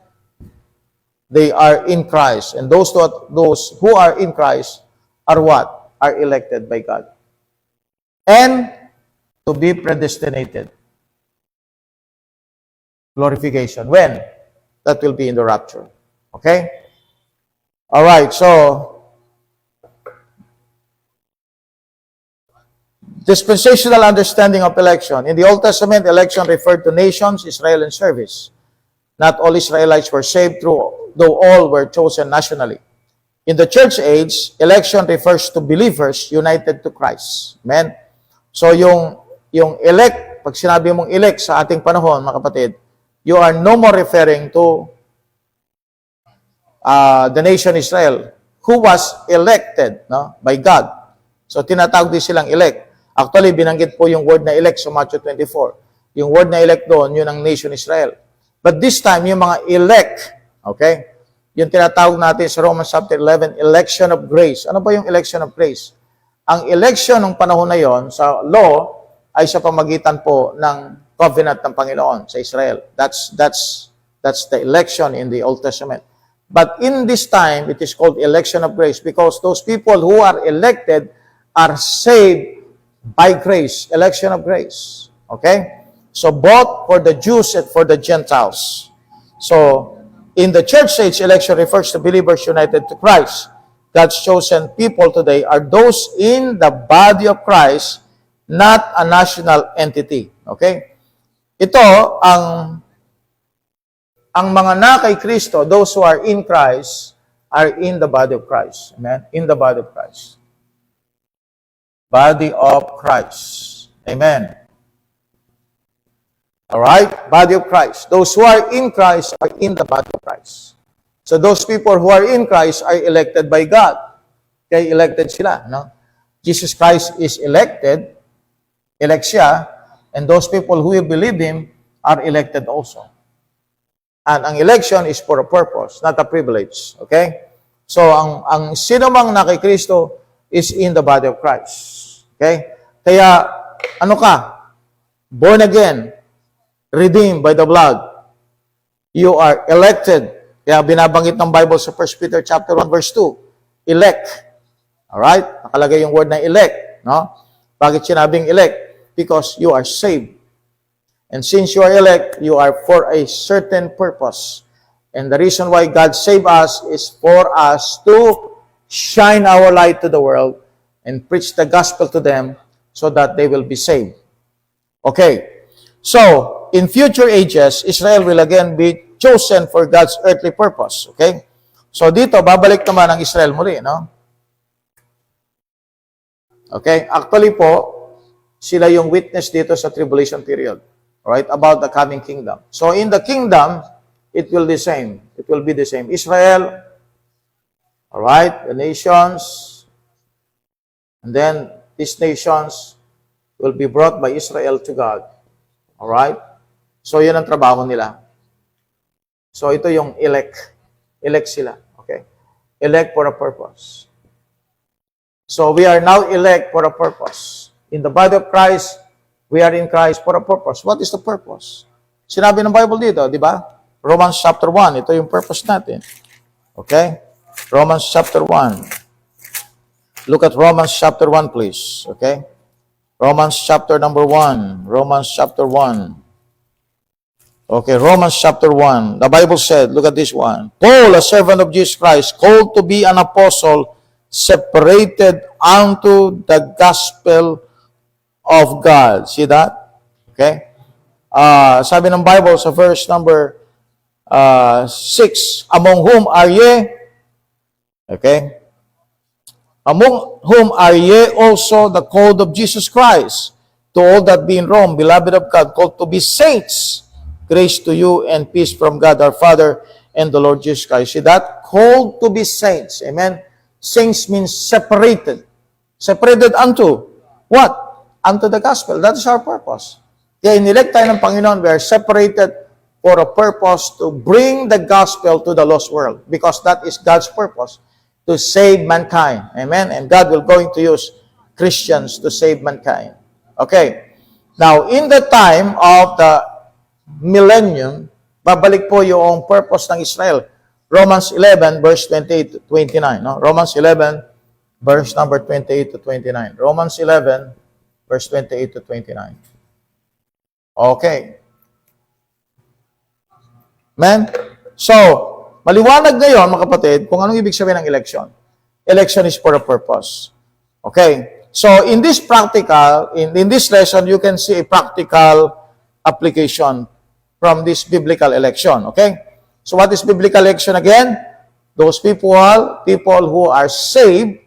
they are in Christ. And those who are in Christ are what? Are elected by God. And to be predestinated. Glorification. When? That will be in the rapture. Okay? All right, so dispensational understanding of election. In the Old Testament, election referred to nations, Israel, and service. Not all Israelites were saved through, though all were chosen nationally. In the church age, election refers to believers united to Christ. Amen? So yung elect, pag sinabi mong elect sa ating panahon, mga kapatid, you are no more referring to the nation Israel, who was elected by God. So tinatawag din silang elect. Actually, binanggit po yung word na elect sa Matthew 24. Yung word na elect doon, yun ang nation Israel. But this time, yung mga elect, okay, yung tinatawag natin sa Romans chapter 11, election of grace. Ano ba yung election of grace? Ang election ng panahon na yon sa law ay sa pamagitan po ng covenant ng Panginoon sa Israel. That's the election in the Old Testament. But in this time, it is called election of grace because those people who are elected are saved by grace. Election of grace. Okay? So both for the Jews and for the Gentiles. So, in the church age, election refers to believers united to Christ. God's chosen people today are those in the body of Christ, not a national entity. Okay? Ito, ang mga na kay Kristo, those who are in Christ, are in the body of Christ. Amen? In the body of Christ. Body of Christ. Amen. Alright? Body of Christ. Those who are in Christ are in the body of Christ. So those people who are in Christ are elected by God. Kaya elected sila. No? Jesus Christ is elected. Elect siya. And those people who will believe Him are elected also. And ang election is for a purpose, not a privilege. Okay? So, ang sino mang na kay Kristo is in the body of Christ. Okay? Kaya, ano ka? Born again, redeemed by the blood. You are elected. Kaya binabanggit ng Bible sa 1 Peter chapter 1 verse 2. Elect. Alright? Nakalagay yung word na elect. No? Bakit sinabing elect? Because you are saved. And since you are elect, you are for a certain purpose. And the reason why God saved us is for us to shine our light to the world, and preach the gospel to them so that they will be saved. Okay. So, in future ages, Israel will again be chosen for God's earthly purpose. Okay? So, dito, babalik naman ang Israel muli, no? Okay? Actually po, sila yung witness dito sa tribulation period. Right? About the coming kingdom. So, in the kingdom, it will be the same. It will be the same. Israel, all right, the nations, and then these nations will be brought by Israel to God. All right? So, yun ang trabaho nila. So, ito yung elect. Elect sila. Okay? Elect for a purpose. So, we are now elect for a purpose. In the body of Christ, we are in Christ for a purpose. What is the purpose? Sinabi ng Bible dito, di ba? Romans chapter 1, ito yung purpose natin. Okay? Romans chapter 1. Look at Romans chapter 1, please. Okay? Romans chapter number 1. Romans chapter 1. Okay, Romans chapter 1. The Bible said, look at this one. Paul, a servant of Jesus Christ, called to be an apostle, separated unto the gospel of God. See that? Okay? Sabi ng Bible sa verse number 6, among whom are ye? Okay? Among whom are ye also the called of Jesus Christ, to all that be in Rome, beloved of God, called to be saints. Grace to you and peace from God our Father and the Lord Jesus Christ. See that? Called to be saints. Amen? Saints means separated. Separated unto what? Unto the gospel. That is our purpose. Kaya inelect tayo ng Panginoon, we are separated for a purpose to bring the gospel to the lost world. Because that is God's purpose, to save mankind. Amen? And God will going to use Christians to save mankind. Okay. Now, in the time of the millennium, babalik po yung purpose ng Israel. Romans 11, verse 28 to 29. No? Romans 11, verse number 28 to 29. Romans 11, verse 28 to 29. Okay. Amen? So, maliwanag ngayon, mga kapatid, kung anong ibig sabihin ng election. Election is for a purpose. Okay? So, in this practical, in this lesson, you can see a practical application from this biblical election. Okay? So, what is biblical election again? Those people who are saved,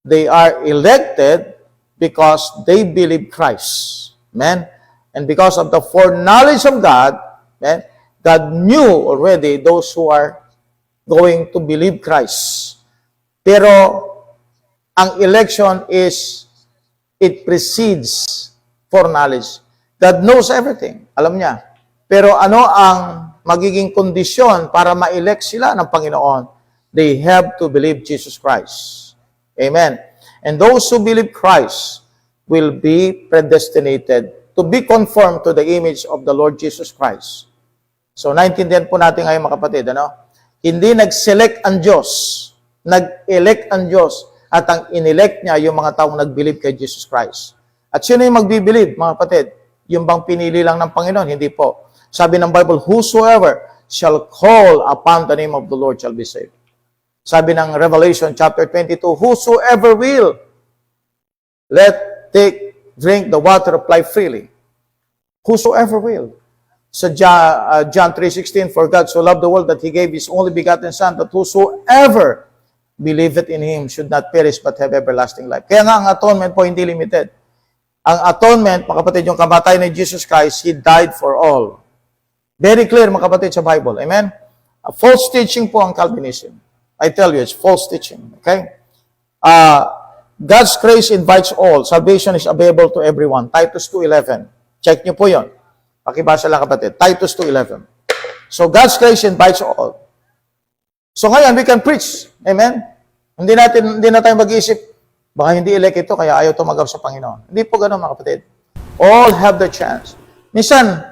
they are elected because they believe Christ. Amen? And because of the foreknowledge of God, amen, God knew already those who are going to believe Christ. Pero, ang election is, it precedes foreknowledge. God knows everything. Alam niya. Pero ano ang magiging kondisyon para ma-elect sila ng Panginoon? They have to believe Jesus Christ. Amen. And those who believe Christ will be predestinated to be conformed to the image of the Lord Jesus Christ. So, naintindihan po natin ngayon, mga kapatid, ano? Hindi nag-select ang Diyos. Nag-elect ang Diyos. At ang inelect niya, yung mga taong nag-believe kay Jesus Christ. At sino yung mag-believe, mga kapatid? Yung bang pinili lang ng Panginoon? Hindi po. Sabi ng Bible, whosoever shall call upon the name of the Lord shall be saved. Sabi ng Revelation chapter 22, whosoever will, drink the water of life freely. Whosoever will. Sa John 3:16, for God so loved the world that He gave His only begotten Son, that whosoever believeth in Him should not perish but have everlasting life. Kaya nga ang atonement po hindi limited. Ang atonement, mga kapatid, yung kamatayan ni Jesus Christ, He died for all. Very clear, mga kapatid, sa Bible. Amen? A false teaching po ang Calvinism. I tell you, it's false teaching. Okay? God's grace invites all. Salvation is available to everyone. Titus 2:11. Check nyo po yun. Pakibasa lang, kapatid. Titus 2:11. So, God's grace invites all. So, ngayon, we can preach. Amen? Hindi na tayo mag-iisip, baka hindi elect ito, kaya ayaw tumanggap sa Panginoon. Hindi po ganun, mga kapatid. All have the chance. Minsan,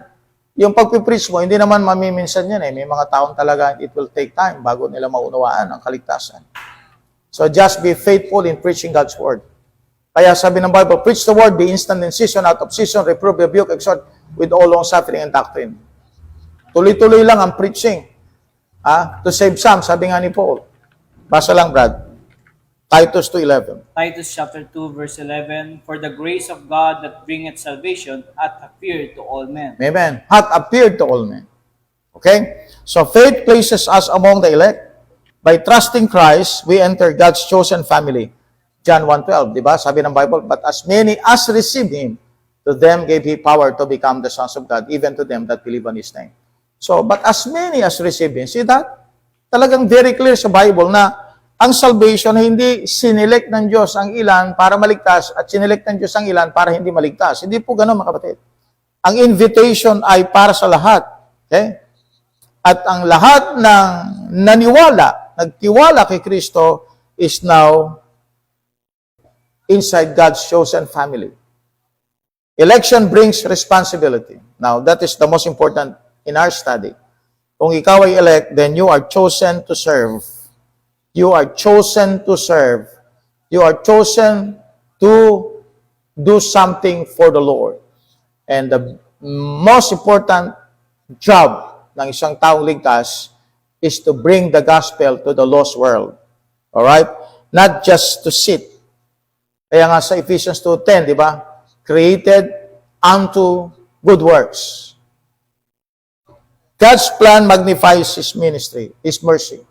yung pagpipreach mo, hindi naman mamiminsan yan eh. May mga taon talaga, it will take time bago nila maunawaan ang kaligtasan. So just be faithful in preaching God's word. Kaya sabi ng Bible, preach the word, be instant in season, out of season, reprove, rebuke, exhort, with all long suffering and doctrine. Tuloy-tuloy lang ang preaching. To save some, sabi nga ni Paul. Basa lang, Brad. Titus 2:11. Titus chapter 2 verse 11, For the grace of God that bringeth salvation hath appeared to all men. Amen. Hath appeared to all men. Okay? So faith places us among the elect. By trusting Christ, we enter God's chosen family. John 1:12, di ba? Sabi ng Bible, but as many as receive Him, to them gave He power to become the sons of God, even to them that believe on His name. So, but as many as receive Him, see that? Talagang very clear sa Bible na ang salvation, hindi sinelect ng Diyos ang ilan para maligtas at sinelect ng Diyos ang ilan para hindi maligtas. Hindi po gano'n, mga kapatid. Ang invitation ay para sa lahat. Okay? At ang lahat ng nagtiwala kay Kristo is now inside God's chosen family. Election brings responsibility. Now, that is the most important in our study. Kung ikaw ay elect, then you are chosen to serve. You are chosen to serve. You are chosen to do something for the Lord. And the most important job ng isang taong ligtas is to bring the gospel to the lost world. Alright? Not just to sit. Kaya nga sa Ephesians 2:10, di ba? Created unto good works. God's plan magnifies His ministry, His mercy.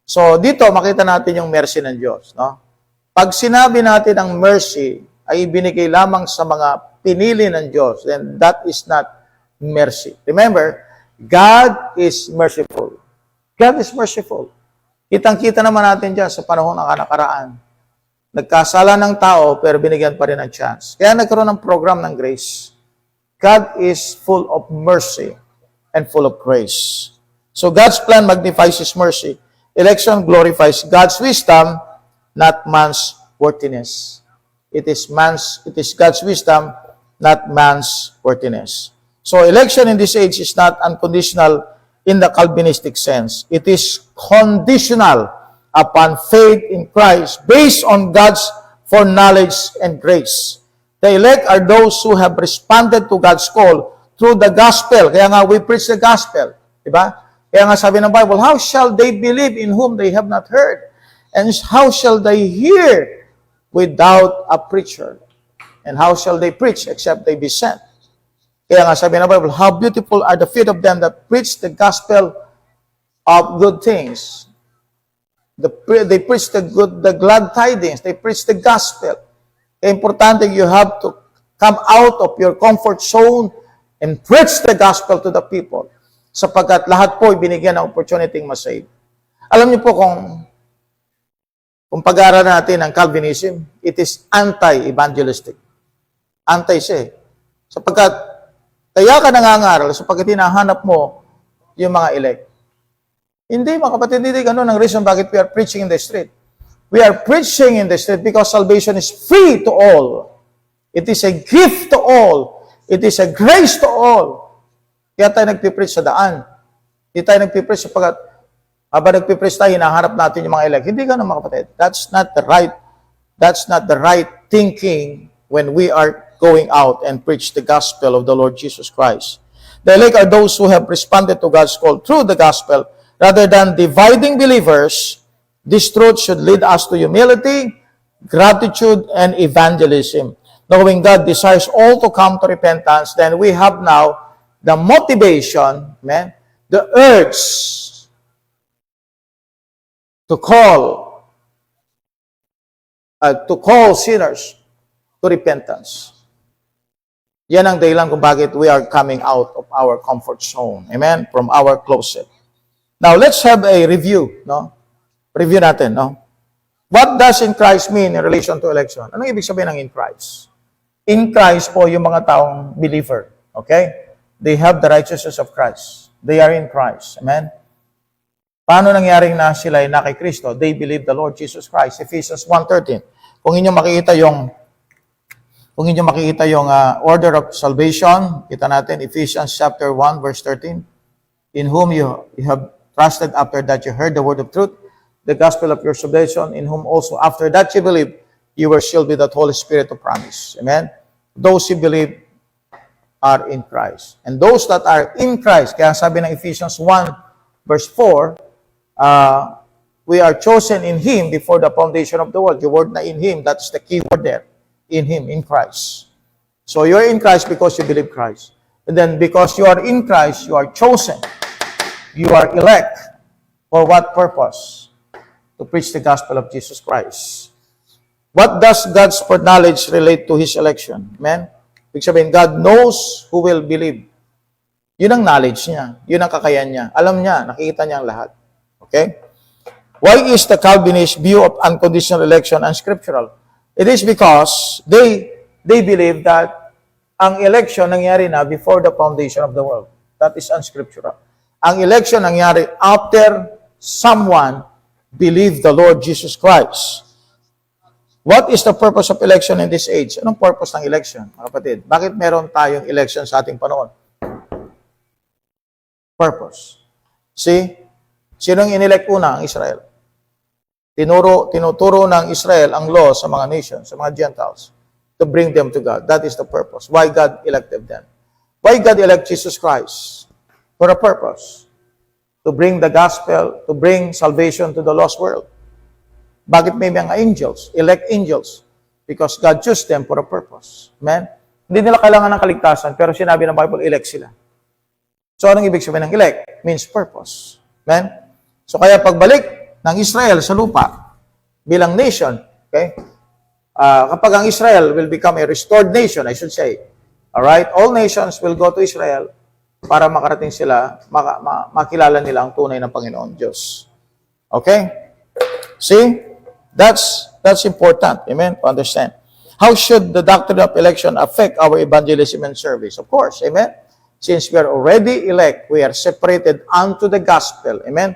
So, dito, makita natin yung mercy ng Diyos. No? Pag sinabi natin ang mercy ay ibinigay lamang sa mga pinili ng Diyos, then that is not mercy. Remember, God is merciful. God is merciful. Kitang-kita naman natin dyan sa panahon ng nakaraan. Nagkasala ng tao, pero binigyan pa rin ng chance. Kaya nagkaroon ng program ng grace. God is full of mercy and full of grace. So God's plan magnifies His mercy. Election glorifies God's wisdom, not man's worthiness. It is God's wisdom, not man's worthiness. So election in this age is not unconditional in the Calvinistic sense. It is conditional upon faith in Christ based on God's foreknowledge and grace. The elect are those who have responded to God's call through the gospel. Kaya nga, we preach the gospel. Diba? Kaya nga sabi ng Bible, how shall they believe in whom they have not heard? And how shall they hear without a preacher? And how shall they preach except they be sent? Kaya nga sabi ng Bible, how beautiful are the feet of them that preach the gospel of good things. They preach the glad tidings. They preach the gospel. Kaya importante, you have to come out of your comfort zone and preach the gospel to the people. Sapagkat lahat po binigyan ng opportunity masave. Alam niyo po kung pag-aaral natin ang Calvinism, it is anti-evangelistic. Anti siya. Sapagkat kaya ka nangangaral sapagkat hinahanap mo yung mga elect. Hindi, mga kapatid, hindi ganun ang reason bakit we are preaching in the street. We are preaching in the street because salvation is free to all. It is a gift to all. It is a grace to all. Kaya tayo nagpipreach sa daan. Hindi tayo nagpipreach sapagkat habang nagpipreach tayo, hinahanap natin yung mga elect. Hindi ganun, mga kapatid. That's not the right thinking when we are going out and preach the gospel of the Lord Jesus Christ. The elect are those who have responded to God's call through the gospel. Rather than dividing believers, this truth should lead us to humility, gratitude, and evangelism. Knowing God desires all to come to repentance, then we have now the motivation, the urge to call sinners to repentance. Yan ang dahilan kung bakit we are coming out of our comfort zone. Amen? From our closet. Now, let's have a review, no? Review natin, no? What does in Christ mean in relation to election? Anong ibig sabihin ng in Christ? In Christ po yung mga taong believer, okay? They have the righteousness of Christ. They are in Christ. Amen? Paano nangyaring na sila ay na kay Kristo? They believe the Lord Jesus Christ. Ephesians 1:13. Kung inyo makikita yung order of salvation, kita natin Ephesians chapter 1 verse 13. In whom you have trusted after that you heard the word of truth, the gospel of your salvation, in whom also after that you believe, you were sealed with that Holy Spirit of promise. Amen? Those who believe are in Christ. And those that are in Christ, kaya sabi ng Ephesians 1 verse 4, We are chosen in Him before the foundation of the world. The word na in Him, that's the key word there. In Him, in Christ. So you're in Christ because you believe Christ. And then because you are in Christ, you are chosen. You are elect. For what purpose? To preach the gospel of Jesus Christ. What does God's foreknowledge relate to His election? Amen? Ibig sabihin, God knows who will believe. Yun ang knowledge niya. Yun ang kakayan niya. Alam niya, nakikita niya ang lahat. Okay? Why is the Calvinist view of unconditional election unscriptural? It is because they believe that ang election nangyari na before the foundation of the world. That is unscriptural. Ang election nangyari after someone believed the Lord Jesus Christ. What is the purpose of election in this age? Anong purpose ng election, mga kapatid? Bakit meron tayong election sa ating panahon? Purpose. See? Sinong inelect una? Ang Israel. Tinuturo ng Israel ang law sa mga nations, sa mga Gentiles, to bring them to God. That is the purpose. Why God elected them. Why God elect Jesus Christ? For a purpose. To bring the gospel, to bring salvation to the lost world. Bakit may mga angels? Elect angels. Because God chose them for a purpose. Amen? Hindi nila kailangan ng kaligtasan, pero sinabi ng Bible, elect sila. So, anong ibig sabihin ng elect? Means purpose. Amen? So, kaya pagbalik ng Israel sa lupa bilang nation, okay? Kapag ang Israel will become a restored nation, I should say, alright, all nations will go to Israel para makarating sila, makilala nila ang tunay ng Panginoon Diyos. Okay? See? That's important, amen, to understand. How should the doctrine of election affect our evangelism and service? Of course, amen? Since we are already elect, we are separated unto the gospel, amen?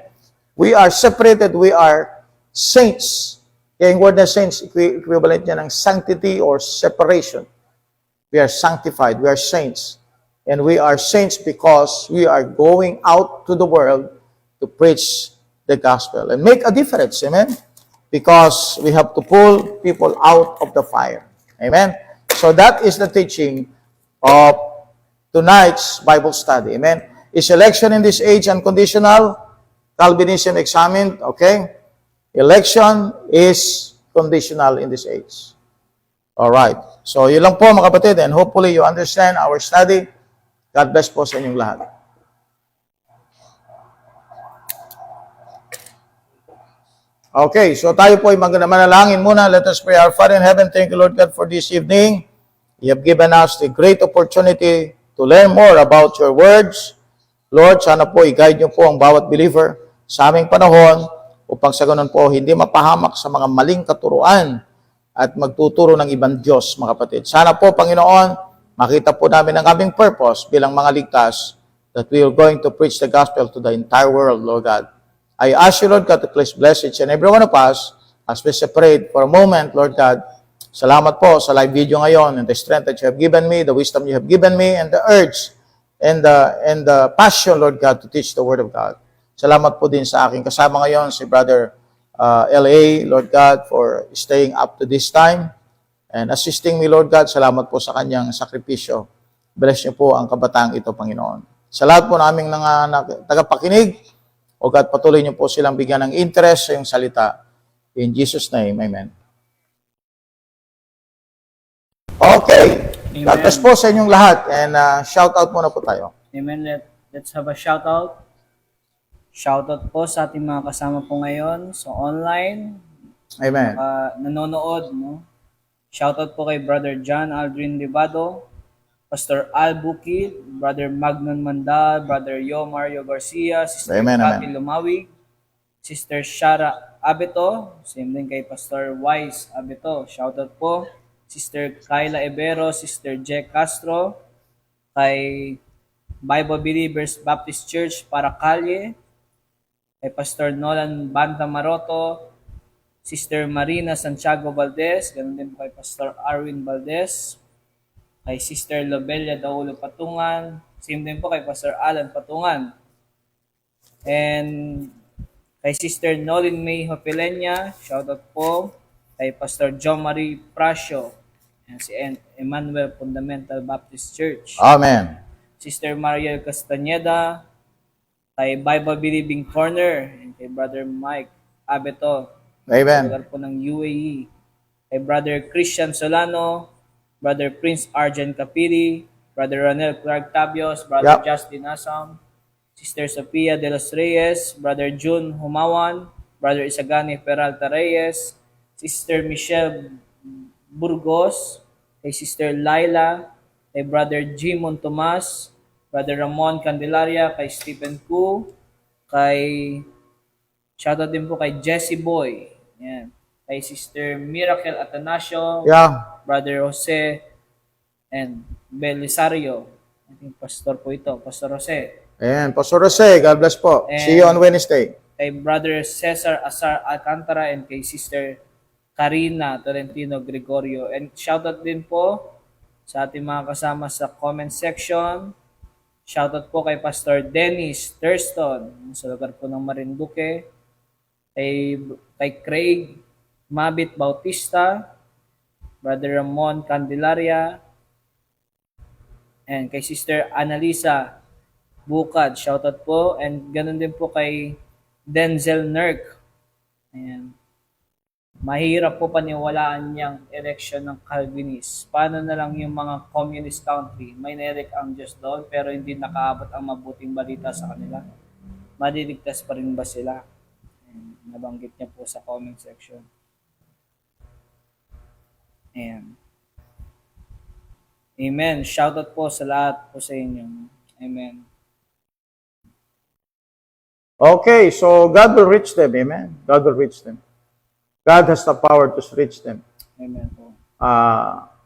We are separated, we are saints. Kaya yung word na saints, equivalent niya ng sanctity or separation. We are sanctified, we are saints. And we are saints because we are going out to the world to preach the gospel and make a difference, amen? Because we have to pull people out of the fire, amen? So that is the teaching of tonight's Bible study, amen? Is election in this age unconditional? Calvinism examined, okay? Election is conditional in this age. All right. So, yun lang po mga kapatid, and hopefully you understand our study. God bless po sa inyong lahat. Okay, so tayo po ay manalangin muna. Let us pray. Our Father in heaven, thank you, Lord God, for this evening. You have given us the great opportunity to learn more about your words. Lord, sana po i-guide niyo po ang bawat believer sa aming panahon upang sa ganun po hindi mapahamak sa mga maling katuruan at magtuturo ng ibang Diyos, mga kapatid. Sana po, Panginoon, makita po namin ang aming purpose bilang mga ligtas that we are going to preach the gospel to the entire world, Lord God. I ask you, Lord God, to please bless each and every one of us as we separate for a moment, Lord God. Salamat po sa live video ngayon and the strength that you have given me, the wisdom you have given me, and the urge and the passion, Lord God, to teach the Word of God. Salamat po din sa aking kasama ngayon, si Brother L.A., Lord God, for staying up to this time and assisting me, Lord God. Salamat po sa kanyang sakripisyo. Bless niyo po ang kabataang ito, Panginoon. Sa lahat po naming tagapakinig, o God, patuloy niyo po silang bigyan ng interest sa iyong salita. In Jesus' name, Amen. Okay. Amen. God bless po sa inyong lahat and shout out muna po tayo. Amen. Let's have a shout out. Shoutout po sa ating mga kasama po ngayon so online, Amen. nanonood. No? Shoutout po kay Brother John Aldrin Libado, Pastor Al Bukid, Brother Magnon Mandal, Brother Yo Mario Garcia, Sister Amen, Cathy amen. Lumawig, Sister Shara Abeto, same din kay Pastor Wise Abeto. Shoutout po, Sister Kyla Ibero, Sister Jack Castro, kay Bible Believers Baptist Church Paracalye, kay Pastor Nolan Banda Maroto, Sister Marina Santiago Valdez, ganun din po kay Pastor Arwin Valdez, kay Sister Lobelia Daulo Patungan, same din po kay Pastor Alan Patungan, and kay Sister Nolin May Hopelenya, shoutout po, kay Pastor John Marie Prasio, and si Emmanuel Fundamental Baptist Church, Amen. Sister Mariel Castañeda, kay Bible Believing Corner, and kay Brother Mike Abeto, sa Amen. lugar po ng UAE. Kay Brother Christian Solano, Brother Prince Arjen Capiri, Brother Ronel Clark Tabios, Brother Yep. Justin Asam, Sister Sofia de los Reyes, Brother June Humawan, Brother Isagani Peralta Reyes, Sister Michelle Burgos, kay Sister Laila, kay Brother Jimon Tomas, Brother Ramon Candelaria, kay Stephen Ku, kay shoutout din po kay Jesse Boy. Yan. Kay Sister Miracle Atanasio, Yeah. Brother Jose, and Belisario. I think pastor po ito, Pastor Jose. Ayan. Pastor Jose, God bless po. See you on Wednesday. Kay Brother Cesar Asar Alcantara and kay Sister Karina Tolentino Gregorio. And shoutout din po sa ating mga kasama sa comment section. Shoutout po kay Pastor Dennis Thurston sa lugar po ng Marinduque. Kay Craig Mabit Bautista, Brother Ramon Candelaria, and kay Sister Annalisa Bukad. Shoutout po. And ganun din po kay Denzel Nerk. Ayan. Mahirap po paniwalaan niyang election ng Calvinist. Paano na lang yung mga communist country? May nerek ang Diyos doon pero hindi nakaabot ang mabuting balita sa kanila. Maliligtas pa rin ba sila? Ayan. Nabanggit niya po sa comment section. Ayan. Amen. Shoutout po sa lahat po sa inyo. Amen. Okay, so God will reach them. Amen. God will reach them. God has the power to reach them. Amen po.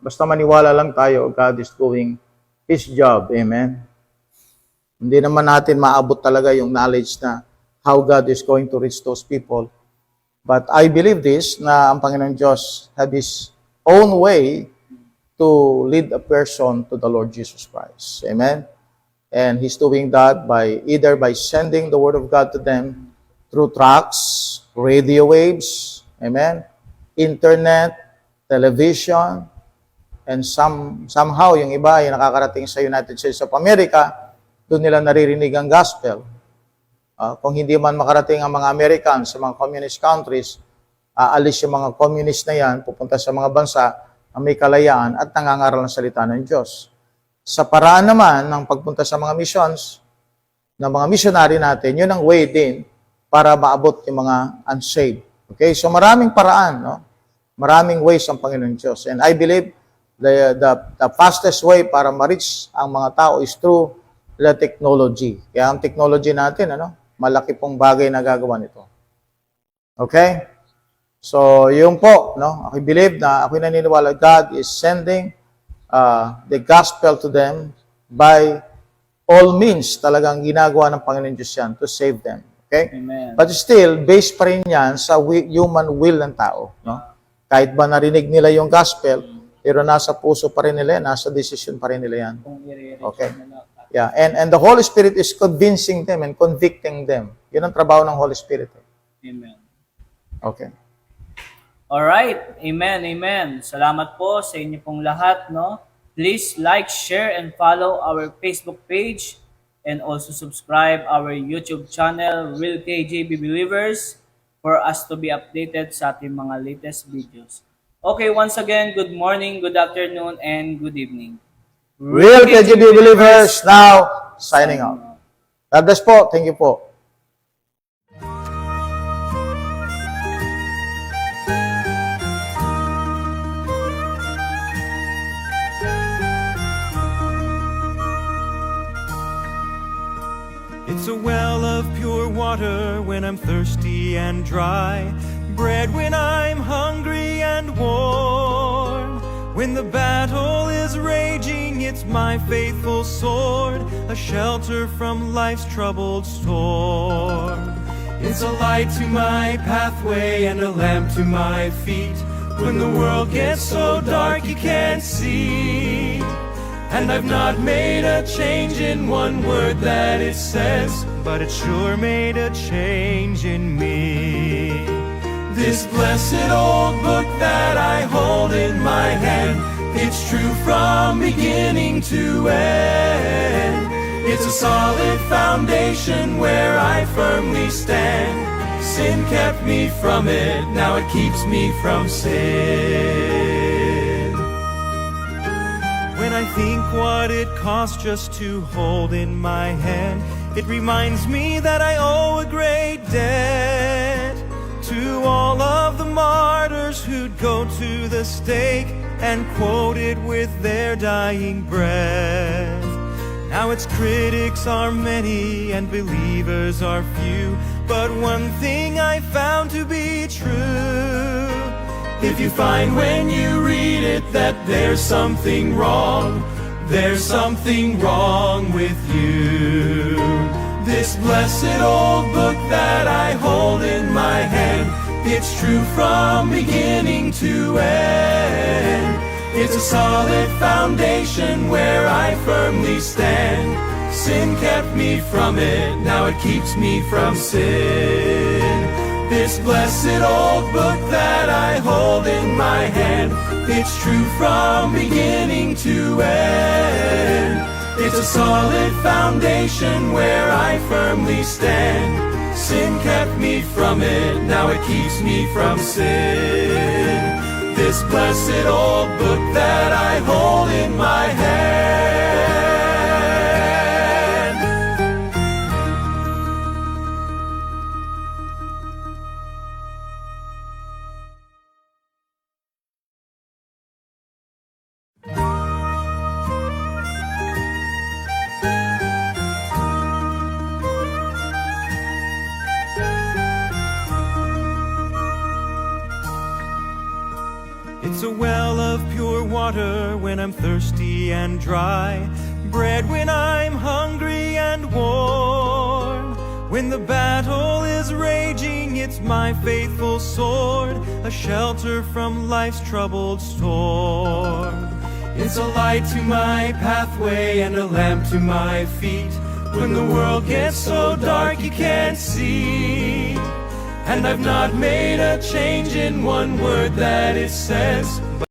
Basta maniwala lang tayo, God is doing His job. Amen. Hindi naman natin maabot talaga yung knowledge na how God is going to reach those people. But I believe this, na ang Panginoon Diyos had His own way to lead a person to the Lord Jesus Christ. Amen. And He's doing that either by sending the Word of God to them through tracts, radio waves, amen, internet, television, and somehow yung iba ay nakakarating sa United States of America, doon nila naririnig ang gospel. Kung hindi man makarating ang mga Americans sa mga communist countries, aalis yung mga communist na yan, pupunta sa mga bansa na may kalayaan at nangangaral ng salita ng Diyos. Sa paraan naman ng pagpunta sa mga missions, ng mga missionary natin, yun ang way din para maabot yung mga unsaved. Okay? So maraming paraan, no? Maraming ways ang Panginoon Diyos. And I believe the fastest way para ma-reach ang mga tao is through the technology. Kaya ang technology natin, malaki pong bagay na gagawa nito. Okay? So, yun po, no? I believe na ako naniniwala God is sending the gospel to them by all means. Talagang ginagawa ng Panginoon Diyos yan to save them. Okay? Amen. But still, based pa rin yan sa human will ng tao. No? Kahit ba narinig nila yung gospel, pero nasa puso pa rin nila yan, nasa decision pa rin nila yan. Kung i-reach Okay. nila. Yeah, and the Holy Spirit is convincing them and convicting them. Yun ang trabaho ng Holy Spirit. Amen. Okay. Alright. Amen. Amen. Salamat po sa inyo pong lahat, no? Please like, share, and follow our Facebook page and also subscribe our YouTube channel, Real KJB Believers, for us to be updated sa ating mga latest videos. Okay, once again, good morning, good afternoon, and good evening. Real KGB Believers now signing out. God bless po. Thank you po. It's a well of pure water when I'm thirsty and dry, bread when I'm hungry and warm. When the battle is raging, it's my faithful sword, a shelter from life's troubled storm. It's a light to my pathway and a lamp to my feet. When the world gets so dark you can't see, and I've not made a change in one word that it says, but it sure made a change in me. This blessed old book that I hold in my hand, it's true from beginning to end. It's a solid foundation where I firmly stand, Sin kept me from it, now it keeps me from sin. When I think what it costs just to hold in my hand, it reminds me that I owe a great debt to all of the martyrs who'd go to the stake and quote it with their dying breath. Now its critics are many and believers are few, but one thing I found to be true. If you find when you read it that there's something wrong, there's something wrong with you. This blessed old book that I hold in my hand, it's true from beginning to end. It's a solid foundation where I firmly stand. Sin kept me from it, now it keeps me from sin. This blessed old book that I hold in my hand, it's true from beginning to end. It's a solid foundation where I firmly stand. Sin kept me from it, now it keeps me from sin. This blessed old book that I hold in my hand. It's a well of pure water when I'm thirsty and dry, bread when I'm hungry and warm. When the battle is raging, it's my faithful sword, a shelter from life's troubled storm. It's a light to my pathway and a lamp to my feet. When the world gets so dark you can't see, and I've not made a change in one word that it says.